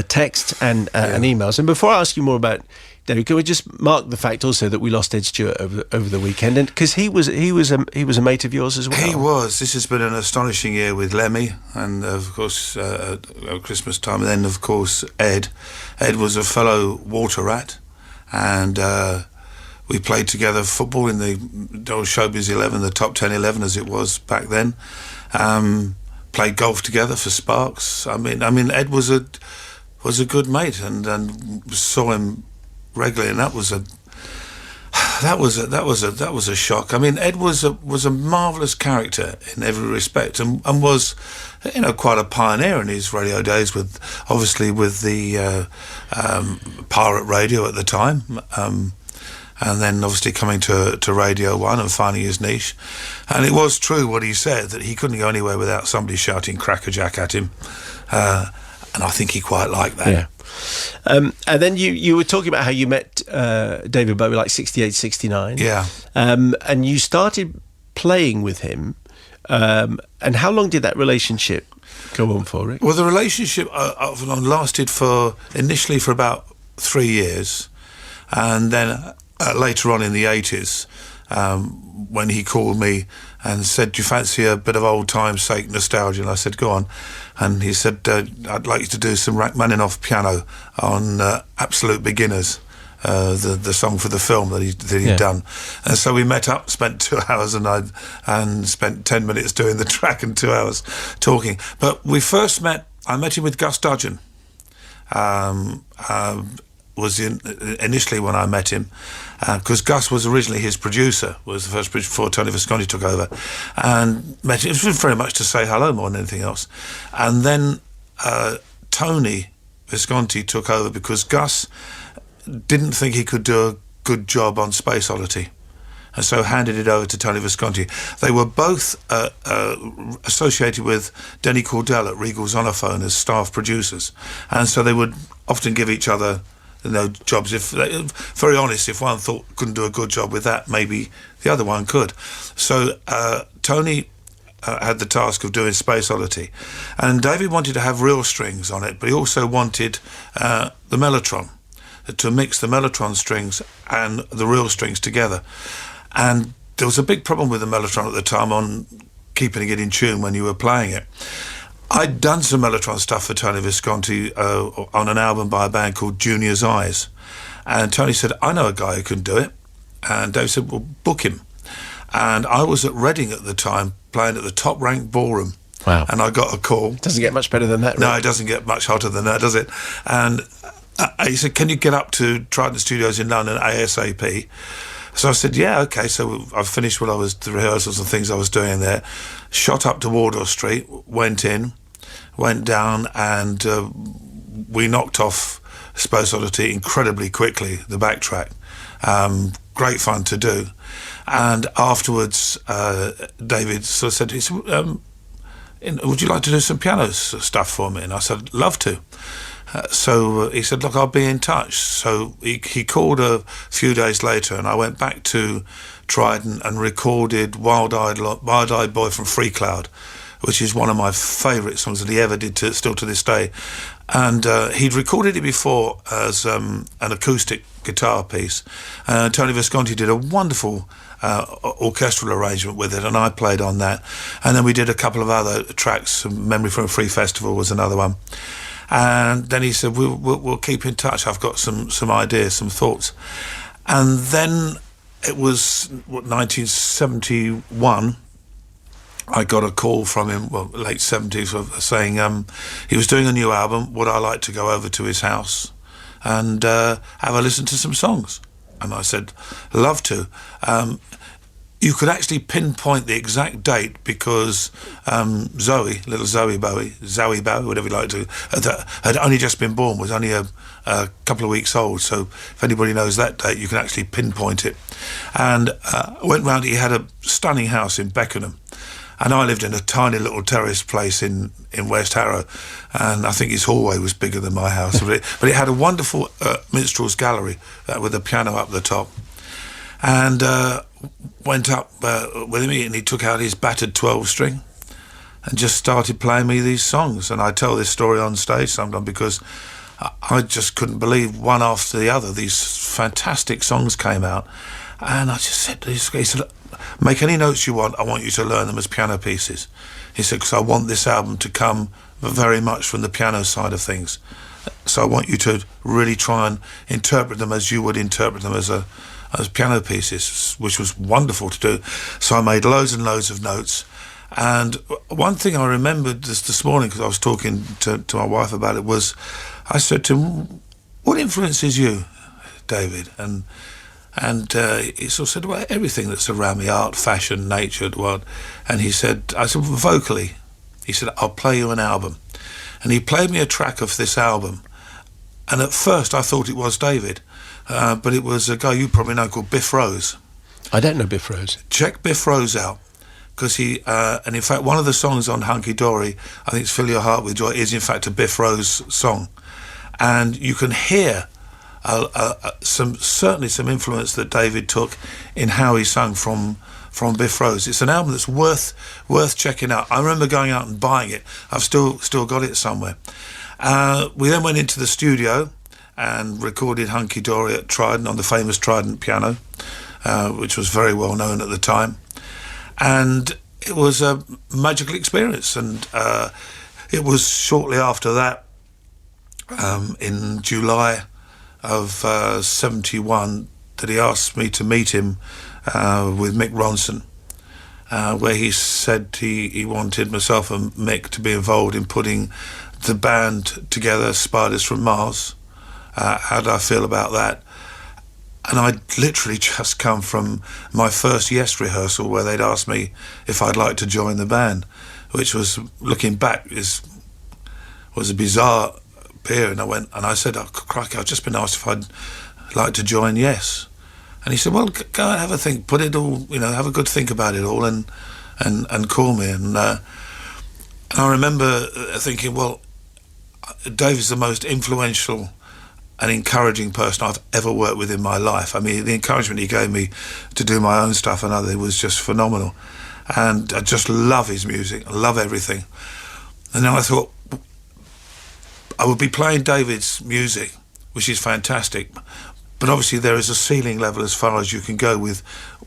S1: text and emails. And before I ask you more about David, can we just mark the fact also that we lost Ed Stewart over the weekend, and because he was a mate of yours as well.
S11: He was. This has been an astonishing year with Lemmy, and of course at Christmas time. And then of course Ed was a fellow water rat, and we played together football in the old Showbiz 11, the top 10 11 as it was back then. Played golf together for Sparks. I mean Ed was a good mate, and saw him regularly, and that was a shock. I mean, Ed was a marvellous character in every respect, and was, quite a pioneer in his radio days, with the pirate radio at the time, and then obviously coming to Radio 1 and finding his niche. And it was true what he said, that he couldn't go anywhere without somebody shouting crackerjack at him, and I think he quite liked that.
S1: Yeah. And then you were talking about how you met David Bowie like 68, 69.
S11: Yeah.
S1: And you started playing with him. And how long did that relationship go on for, Rick?
S11: Well, the relationship lasted initially for about 3 years, and then later on in the 80s, when he called me and said, "Do you fancy a bit of old times sake nostalgia?" And I said, "Go on." And he said, "I'd like you to do some Rachmaninoff piano on Absolute Beginners." The song for the film that he'd done, and so we met up, spent 2 hours, and spent 10 minutes doing the track and 2 hours talking. But we first met. I met him with Gus Dudgeon. Initially when I met him, because Gus was originally his producer, was the first producer before Tony Visconti took over, and met him. It was very much to say hello more than anything else. And then Tony Visconti took over because Gus didn't think he could do a good job on Space Oddity, and so handed it over to Tony Visconti. They were both associated with Denny Cordell at Regal Zonophone as staff producers, and so they would often give each other jobs. If very honest, if one thought couldn't do a good job with that, maybe the other one could. So Tony had the task of doing Space Oddity, and David wanted to have real strings on it, but he also wanted the mellotron, to mix the mellotron strings and the real strings together. And there was a big problem with the mellotron at the time on keeping it in tune when you were playing it. I'd done some mellotron stuff for Tony Visconti on an album by a band called Junior's Eyes, and Tony said, "I know a guy who can do it," and Dave said, "Well, book him." And I was at Reading at the time playing at the Top Rank Ballroom.
S1: Wow.
S11: And I got a call.
S1: Doesn't get much better than that,
S11: No,
S1: really.
S11: it doesn't get much hotter than that, does it? And he said, "Can you get up to Trident Studios in London ASAP?" So I said, "Yeah, okay." So I finished the rehearsals and things I was doing there, shot up to Wardour Street, went down, and we knocked off Space Oddity incredibly quickly, the backtrack. Great fun to do. And afterwards, David sort of said, "Would you like to do some piano stuff for me?" And I said, "Love to." So he said, "Look, I'll be in touch." So he called a few days later, and I went back to Trident and recorded Wild-Eyed Boy from Free Cloud, which is one of my favourite songs that he ever did, still to this day. And he'd recorded it before as an acoustic guitar piece. Tony Visconti did a wonderful orchestral arrangement with it, and I played on that. And then we did a couple of other tracks. Memory from a Free Festival was another one. And then he said, we'll keep in touch. I've got some ideas, some thoughts. And then it was 1971. I got a call from him, late 70s, saying he was doing a new album. Would I like to go over to his house and have a listen to some songs? And I said, "Love to." You could actually pinpoint the exact date because little Zoe Bowie, whatever you like to, had only just been born, was only a couple of weeks old. So if anybody knows that date, you can actually pinpoint it. And I went round. He had a stunning house in Beckenham, and I lived in a tiny little terrace place in West Harrow, and I think his hallway was bigger than my house. but it had a wonderful minstrel's gallery with a piano up the top. And went up with him, and he took out his battered 12-string and just started playing me these songs. And I tell this story on stage sometimes because I just couldn't believe one after the other. These fantastic songs came out, and I just said to he said, "Make any notes you want. I want you to learn them as piano pieces." He said, "Because I want this album to come very much from the piano side of things. So I want you to really try and interpret them as you would interpret them as piano pieces," which was wonderful to do. So I made loads and loads of notes. And one thing I remembered this morning, because I was talking to my wife about it, was I said to him, "What influences you, David?" And he sort of said, "Well, everything that's around me, art, fashion, nature, the world." And I said, "Vocally," he said, "I'll play you an album." And he played me a track of this album. And at first I thought it was David, but it was a guy you probably know called Biff Rose.
S1: I don't know Biff Rose.
S11: Check Biff Rose out, because he, and in fact one of the songs on Hunky Dory, I think it's "Fill Your Heart with Joy," is in fact a Biff Rose song. And you can hear certainly some influence that David took in how he sung from Biff Rose. It's an album that's worth checking out. I remember going out and buying it. I've still got it somewhere. We then went into the studio and recorded Hunky Dory at Trident on the famous Trident piano. which was very well known at the time. And it was a magical experience. And it was shortly after that, in July of 71, that he asked me to meet him with Mick Ronson, where he said he wanted myself and Mick to be involved in putting the band together, Spiders from Mars. How did I feel about that? And I'd literally just come from my first Yes rehearsal where they'd asked me if I'd like to join the band, which was, looking back, was a bizarre period. And I said, oh, crikey, I've just been asked if I'd like to join Yes. And he said, well, go and have a think, put it all, have a good think about it all and call me. And I remember thinking, well, Dave is the most influential and encouraging person I've ever worked with in my life. I mean, the encouragement he gave me to do my own stuff and other was just phenomenal. And I just love his music, I love everything. And then I thought, I would be playing David's music, which is fantastic, but obviously there is a ceiling level as far as you can go with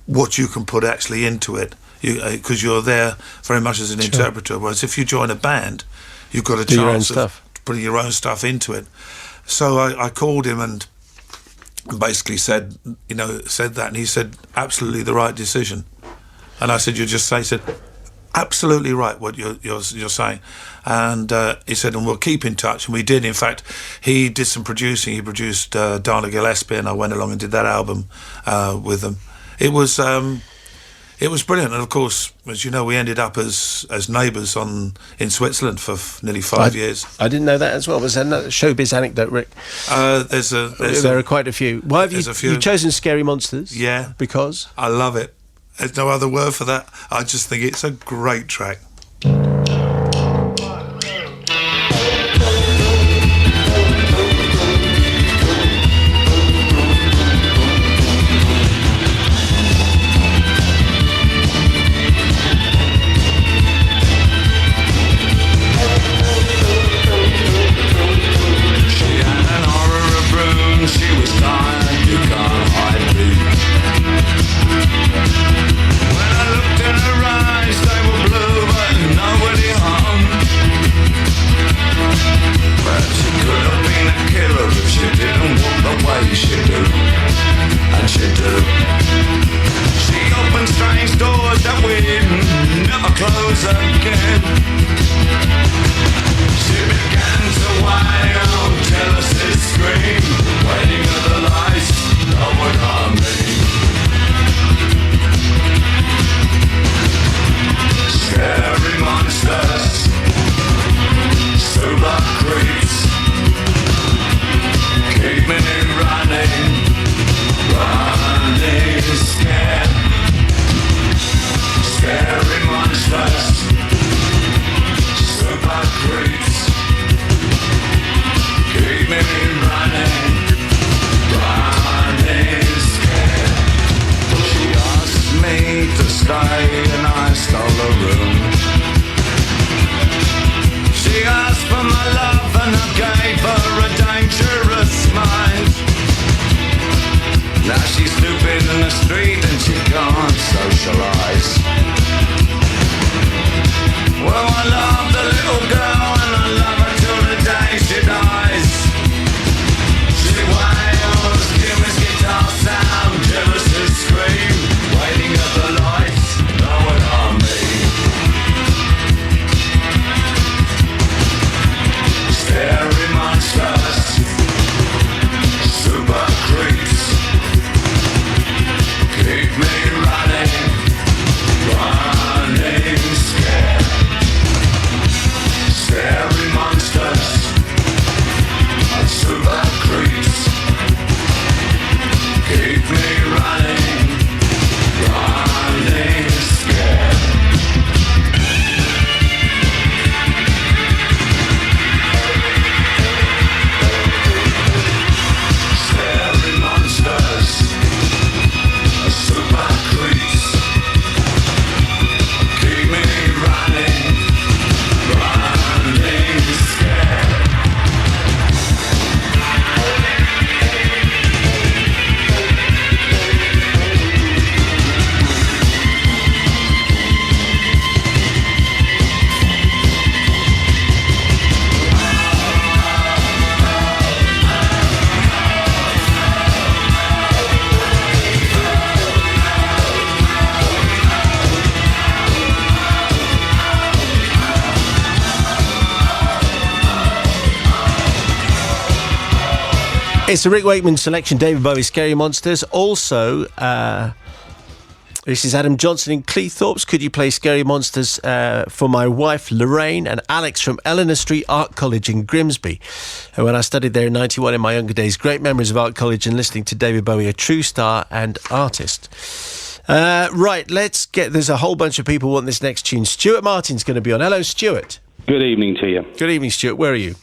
S11: what you can put actually into it, because you're there very much as an interpreter, whereas if you join a band, you've got a chance of putting your own stuff into it. So I called him and basically said that, and he said, absolutely the right decision. And I said, you just say, he said, absolutely right what you're saying. And he said, and we'll keep in touch. And we did. In fact, he did some producing. He produced Dana Gillespie, and I went along and did that album with them. It was brilliant. And of course, as you know, we ended up as neighbours in Switzerland for nearly 5 years.
S1: I didn't know that as well. Was there another showbiz anecdote, Rick? There are quite a few. Why have you've chosen Scary Monsters?
S11: Yeah.
S1: Because?
S11: I love it. There's no other word for that. I just think it's a great track.
S3: Close again. She began to wail, jealousy scream, waiting at the lights, know what I mean. Scary monsters, super creeps, keep me running scared. Scary monsters, super creeps, keep me running scared. She asked me to stay and I stole a room. She asked for my love and I gave her a dangerous mind. Now she's stupid in the street and she can't socialise. Well, I love the little girl and I love her till the day she dies. She wails, gives guitar sound, jealousy scream, waiting at the lights, know what I mean. Scary monsters, super creeps, keep me running scared.
S1: It's a Rick Wakeman selection, David Bowie, Scary Monsters. Also, this is Adam Johnson in Cleethorpes. Could you play Scary Monsters for my wife, Lorraine, and Alex from Eleanor Street Art College in Grimsby? And when I studied there in 91 in my younger days, great memories of Art College and listening to David Bowie, a true star and artist. Right, there's a whole bunch of people want this next tune. Stuart Martin's going to be on. Hello, Stuart.
S12: Good evening to you.
S1: Good evening, Stuart. Where are you?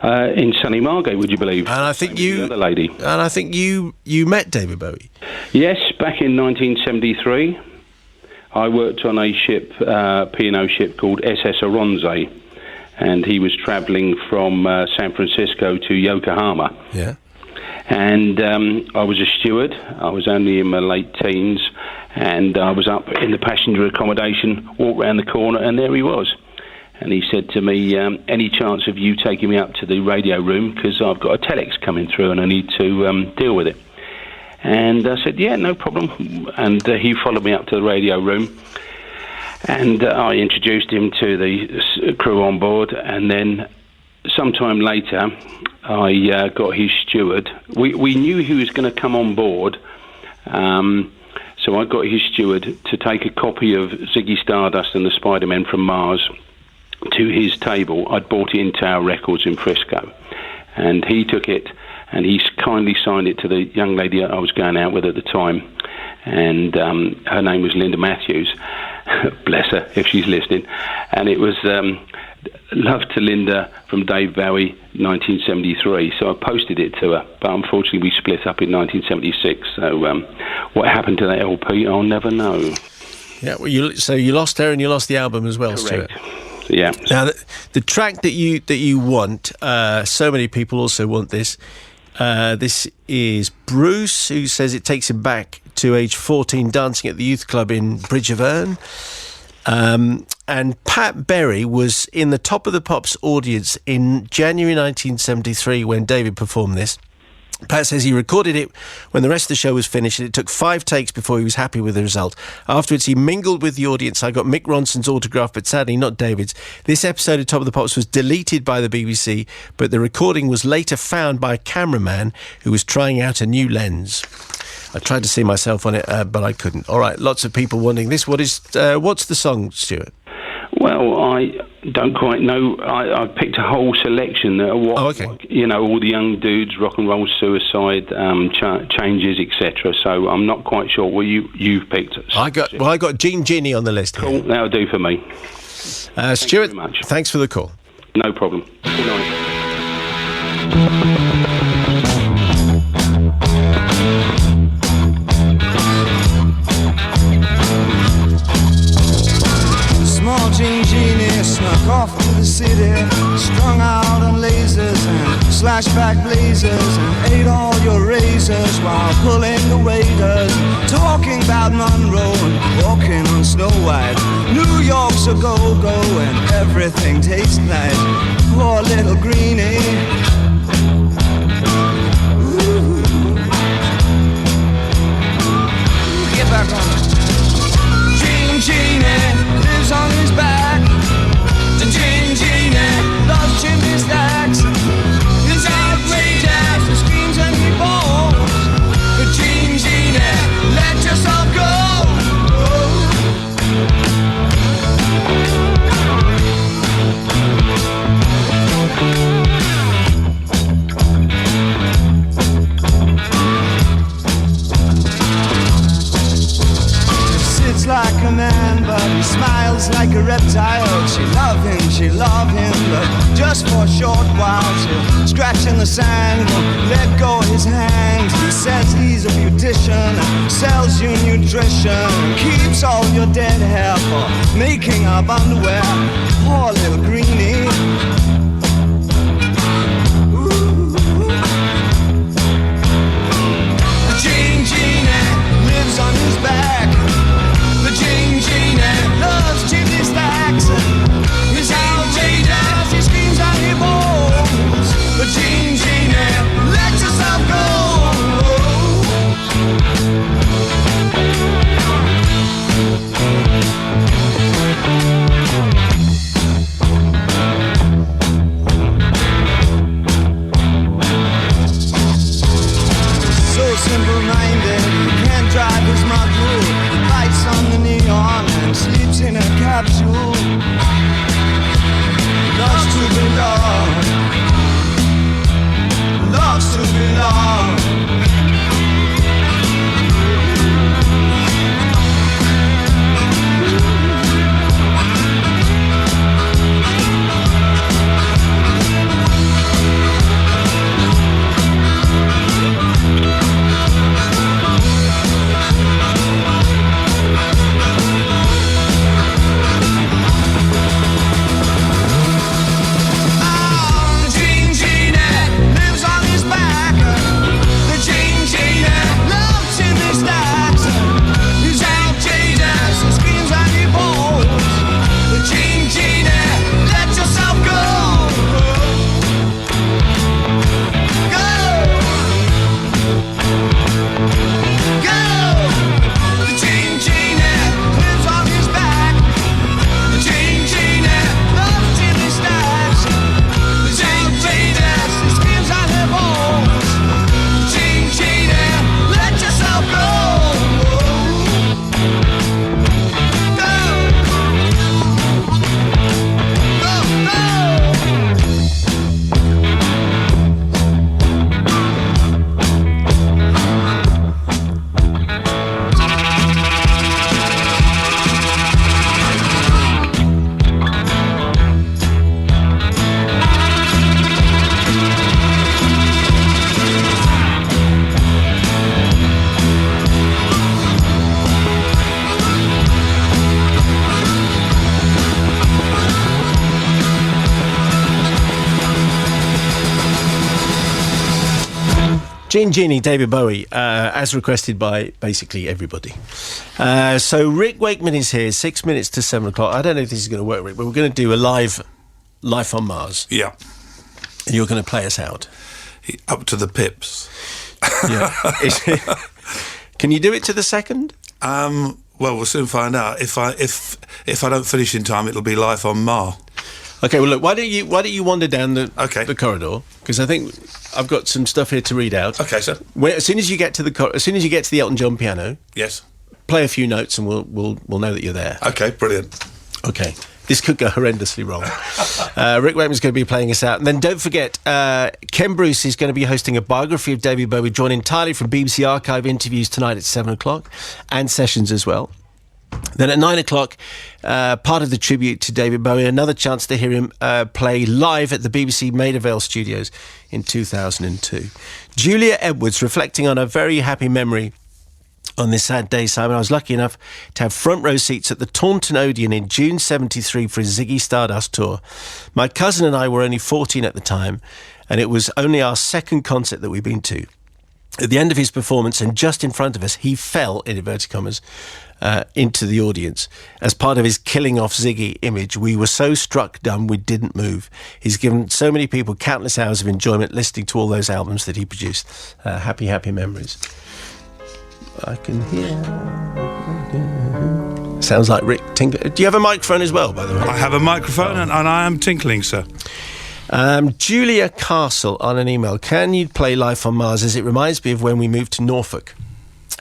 S12: In sunny Margate, would you believe?
S1: And I think you,
S12: the lady.
S1: And I think you met David Bowie.
S12: Yes, back in 1973, I worked on a ship, P&O ship called SS Oronze, and he was travelling from San Francisco to Yokohama.
S1: Yeah.
S12: And I was a steward. I was only in my late teens, and I was up in the passenger accommodation, walked round the corner, and there he was. And he said to me, any chance of you taking me up to the radio room, because I've got a telex coming through and I need to deal with it. And I said, yeah, no problem. And he followed me up to the radio room, and I introduced him to the crew on board. And then sometime later, I got his steward. We knew he was going to come on board, so I got his steward to take a copy of Ziggy Stardust and the Spider-Men from Mars to his table. I'd bought it in Tower Records in Frisco, and he took it and he kindly signed it to the young lady I was going out with at the time, and her name was Linda Matthews. Bless her if she's listening. And it was Love to Linda from Dave Bowie, 1973. So I posted it to her, but unfortunately we split up in 1976. So what happened to that LP, I'll never know.
S1: Yeah, well, you lost her and you lost the album as well,
S12: Correct.
S1: Stuart.
S12: Yeah.
S1: Now, the track that you want, so many people also want this. This is Bruce, who says it takes him back to age 14, dancing at the youth club in Bridge of Erne. And Pat Berry was in the Top of the Pops audience in January 1973 when David performed this. Pat says he recorded it when the rest of the show was finished, and it took 5 takes before he was happy with the result. Afterwards, he mingled with the audience. I got Mick Ronson's autograph, but sadly not David's. This episode of Top of the Pops was deleted by the BBC, but the recording was later found by a cameraman who was trying out a new lens. I tried to see myself on it, but I couldn't. All right, lots of people wanting this. What's the song, Stuart?
S12: Well, I don't quite know. I picked a whole selection. All the young dudes, rock and roll, suicide, changes, etc. So I'm not quite sure what you've picked.
S1: I got Gene Ginny on the list.
S12: Cool, here. That'll do for me.
S1: Stuart, thanks for the call.
S12: No problem. Good night.
S3: Small Gene Genie snuck off to the city, strung out on lasers and slashback blazers, and ate all your razors while pulling the waiters, talking about Monroe and walking on Snow White. New York's a go-go and everything tastes nice. Poor little greenie. Ooh. Get back on it. Gene Genie lives on his back. The Gene Genie loves chimney stacks. It's outrageous, he screams and he bawls. The Gene Genie, let yourself go. Like a man, but he smiles like a reptile. She love him, but just for a short while. She'll scratch in the sand, won't let go of his hand. He says he's a beautician, sells you nutrition, keeps all your dead hair for making up underwear. Poor little greenie. Ooh. The Gene Genie lives on his back. The Gene Genie loves chimney stacks. He's outrageous, he screams and he bawls. The Gene Genie, let yourself go. simple-minded, can't drive his module, lights on the neon and sleeps in a capsule. Loves to belong, loves to belong.
S1: Gene Genie, David Bowie, as requested by basically everybody. So Rick Wakeman is here, 6 minutes to 7 o'clock. I don't know if this is going to work, Rick, but we're going to do a live Life on Mars.
S11: Yeah.
S1: And you're going to play us out.
S11: Up to the pips.
S1: Yeah. Can you do it to the second?
S11: Well, we'll soon find out. If I don't finish in time, it'll be Life on Mars.
S1: Okay, well, look, why don't you wander down the corridor? Because I think I've got some stuff here to read out.
S11: Okay, sir.
S1: As soon as you get to the Elton John piano,
S11: yes,
S1: play a few notes, and we'll know that you're there.
S11: Okay, brilliant.
S1: Okay, this could go horrendously wrong. Rick Wakeman's going to be playing us out, and then don't forget, Ken Bruce is going to be hosting a biography of David Bowie, drawn entirely from BBC Archive interviews tonight at 7 o'clock, and sessions as well. Then at 9 o'clock, part of the tribute to David Bowie, another chance to hear him play live at the BBC Maida Vale studios in 2002. Julia Edwards, reflecting on a very happy memory on this sad day, Simon. I was lucky enough to have front row seats at the Taunton Odeon in June 73 for his Ziggy Stardust tour. My cousin and I were only 14 at the time, and it was only our second concert that we'd been to. At the end of his performance, and just in front of us, he fell, in inverted commas, into the audience. As part of his killing off Ziggy image, we were so struck dumb we didn't move. He's given so many people countless hours of enjoyment listening to all those albums that he produced. Happy, happy memories. I can hear... Sounds like Rick tinkling. Do you have a microphone as well, by the way?
S11: I have a microphone and I am tinkling, sir.
S1: Julia Castle on an email. Can you play Life on Mars, as it reminds me of when we moved to Norfolk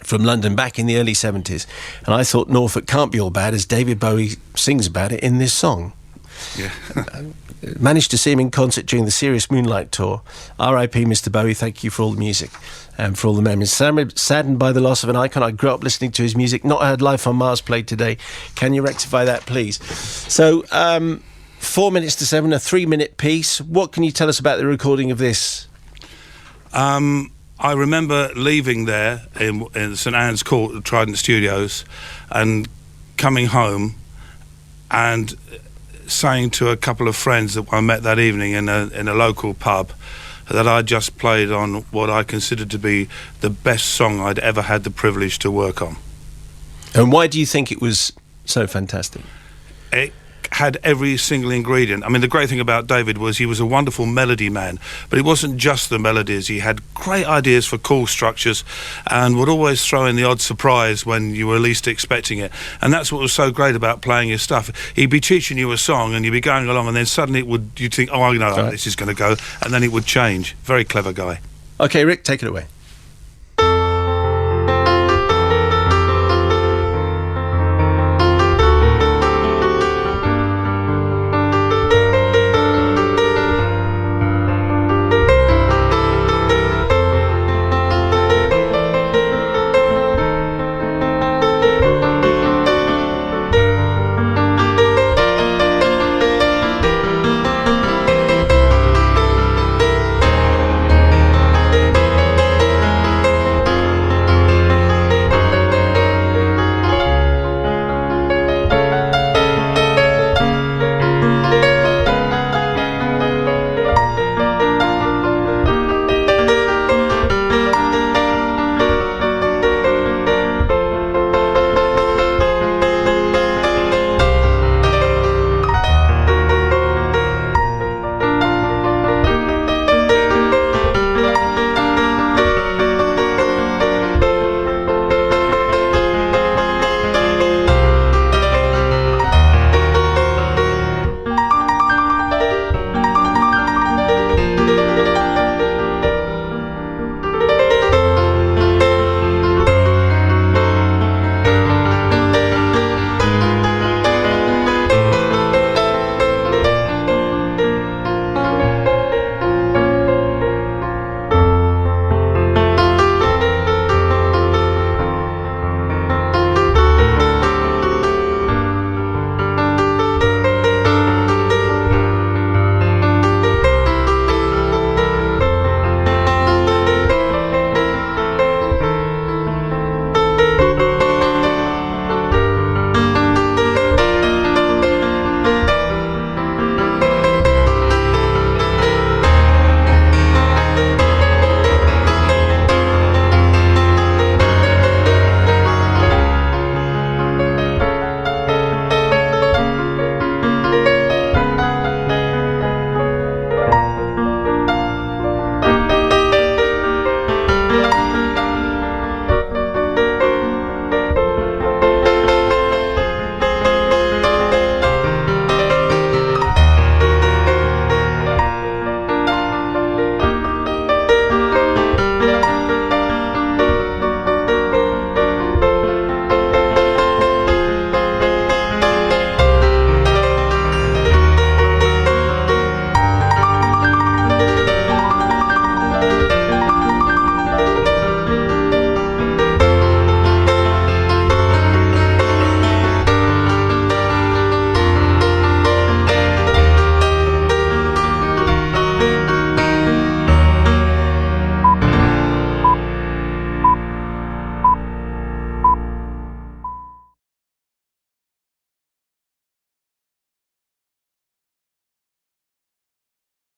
S1: from London back in the early 70s, and I thought Norfolk can't be all bad, as David Bowie sings about it in this song.
S11: Yeah.
S1: Managed to see him in concert during the Serious Moonlight tour. R.I.P. Mr. Bowie, thank you for all the music and for all the memories. Saddened by the loss of an icon. I grew up listening to his music, not heard Life on Mars played today. Can you rectify that, please? So 4 minutes to 7, a 3-minute piece. What can you tell us about the recording of this?
S11: I remember leaving there in St Anne's Court at Trident Studios and coming home and saying to a couple of friends that I met that evening in a local pub that I just played on what I considered to be the best song I'd ever had the privilege to work on.
S1: And why do you think it was so fantastic?
S11: It had every single ingredient. I mean, the great thing about David was he was a wonderful melody man, but it wasn't just the melodies. He had great ideas for chord structures and would always throw in the odd surprise when you were least expecting it. And that's what was so great about playing his stuff. He'd be teaching you a song and you'd be going along, and then suddenly you'd think, oh, I know how this is going to go, and then it would change. Very clever guy.
S1: Okay, Rick, take it away.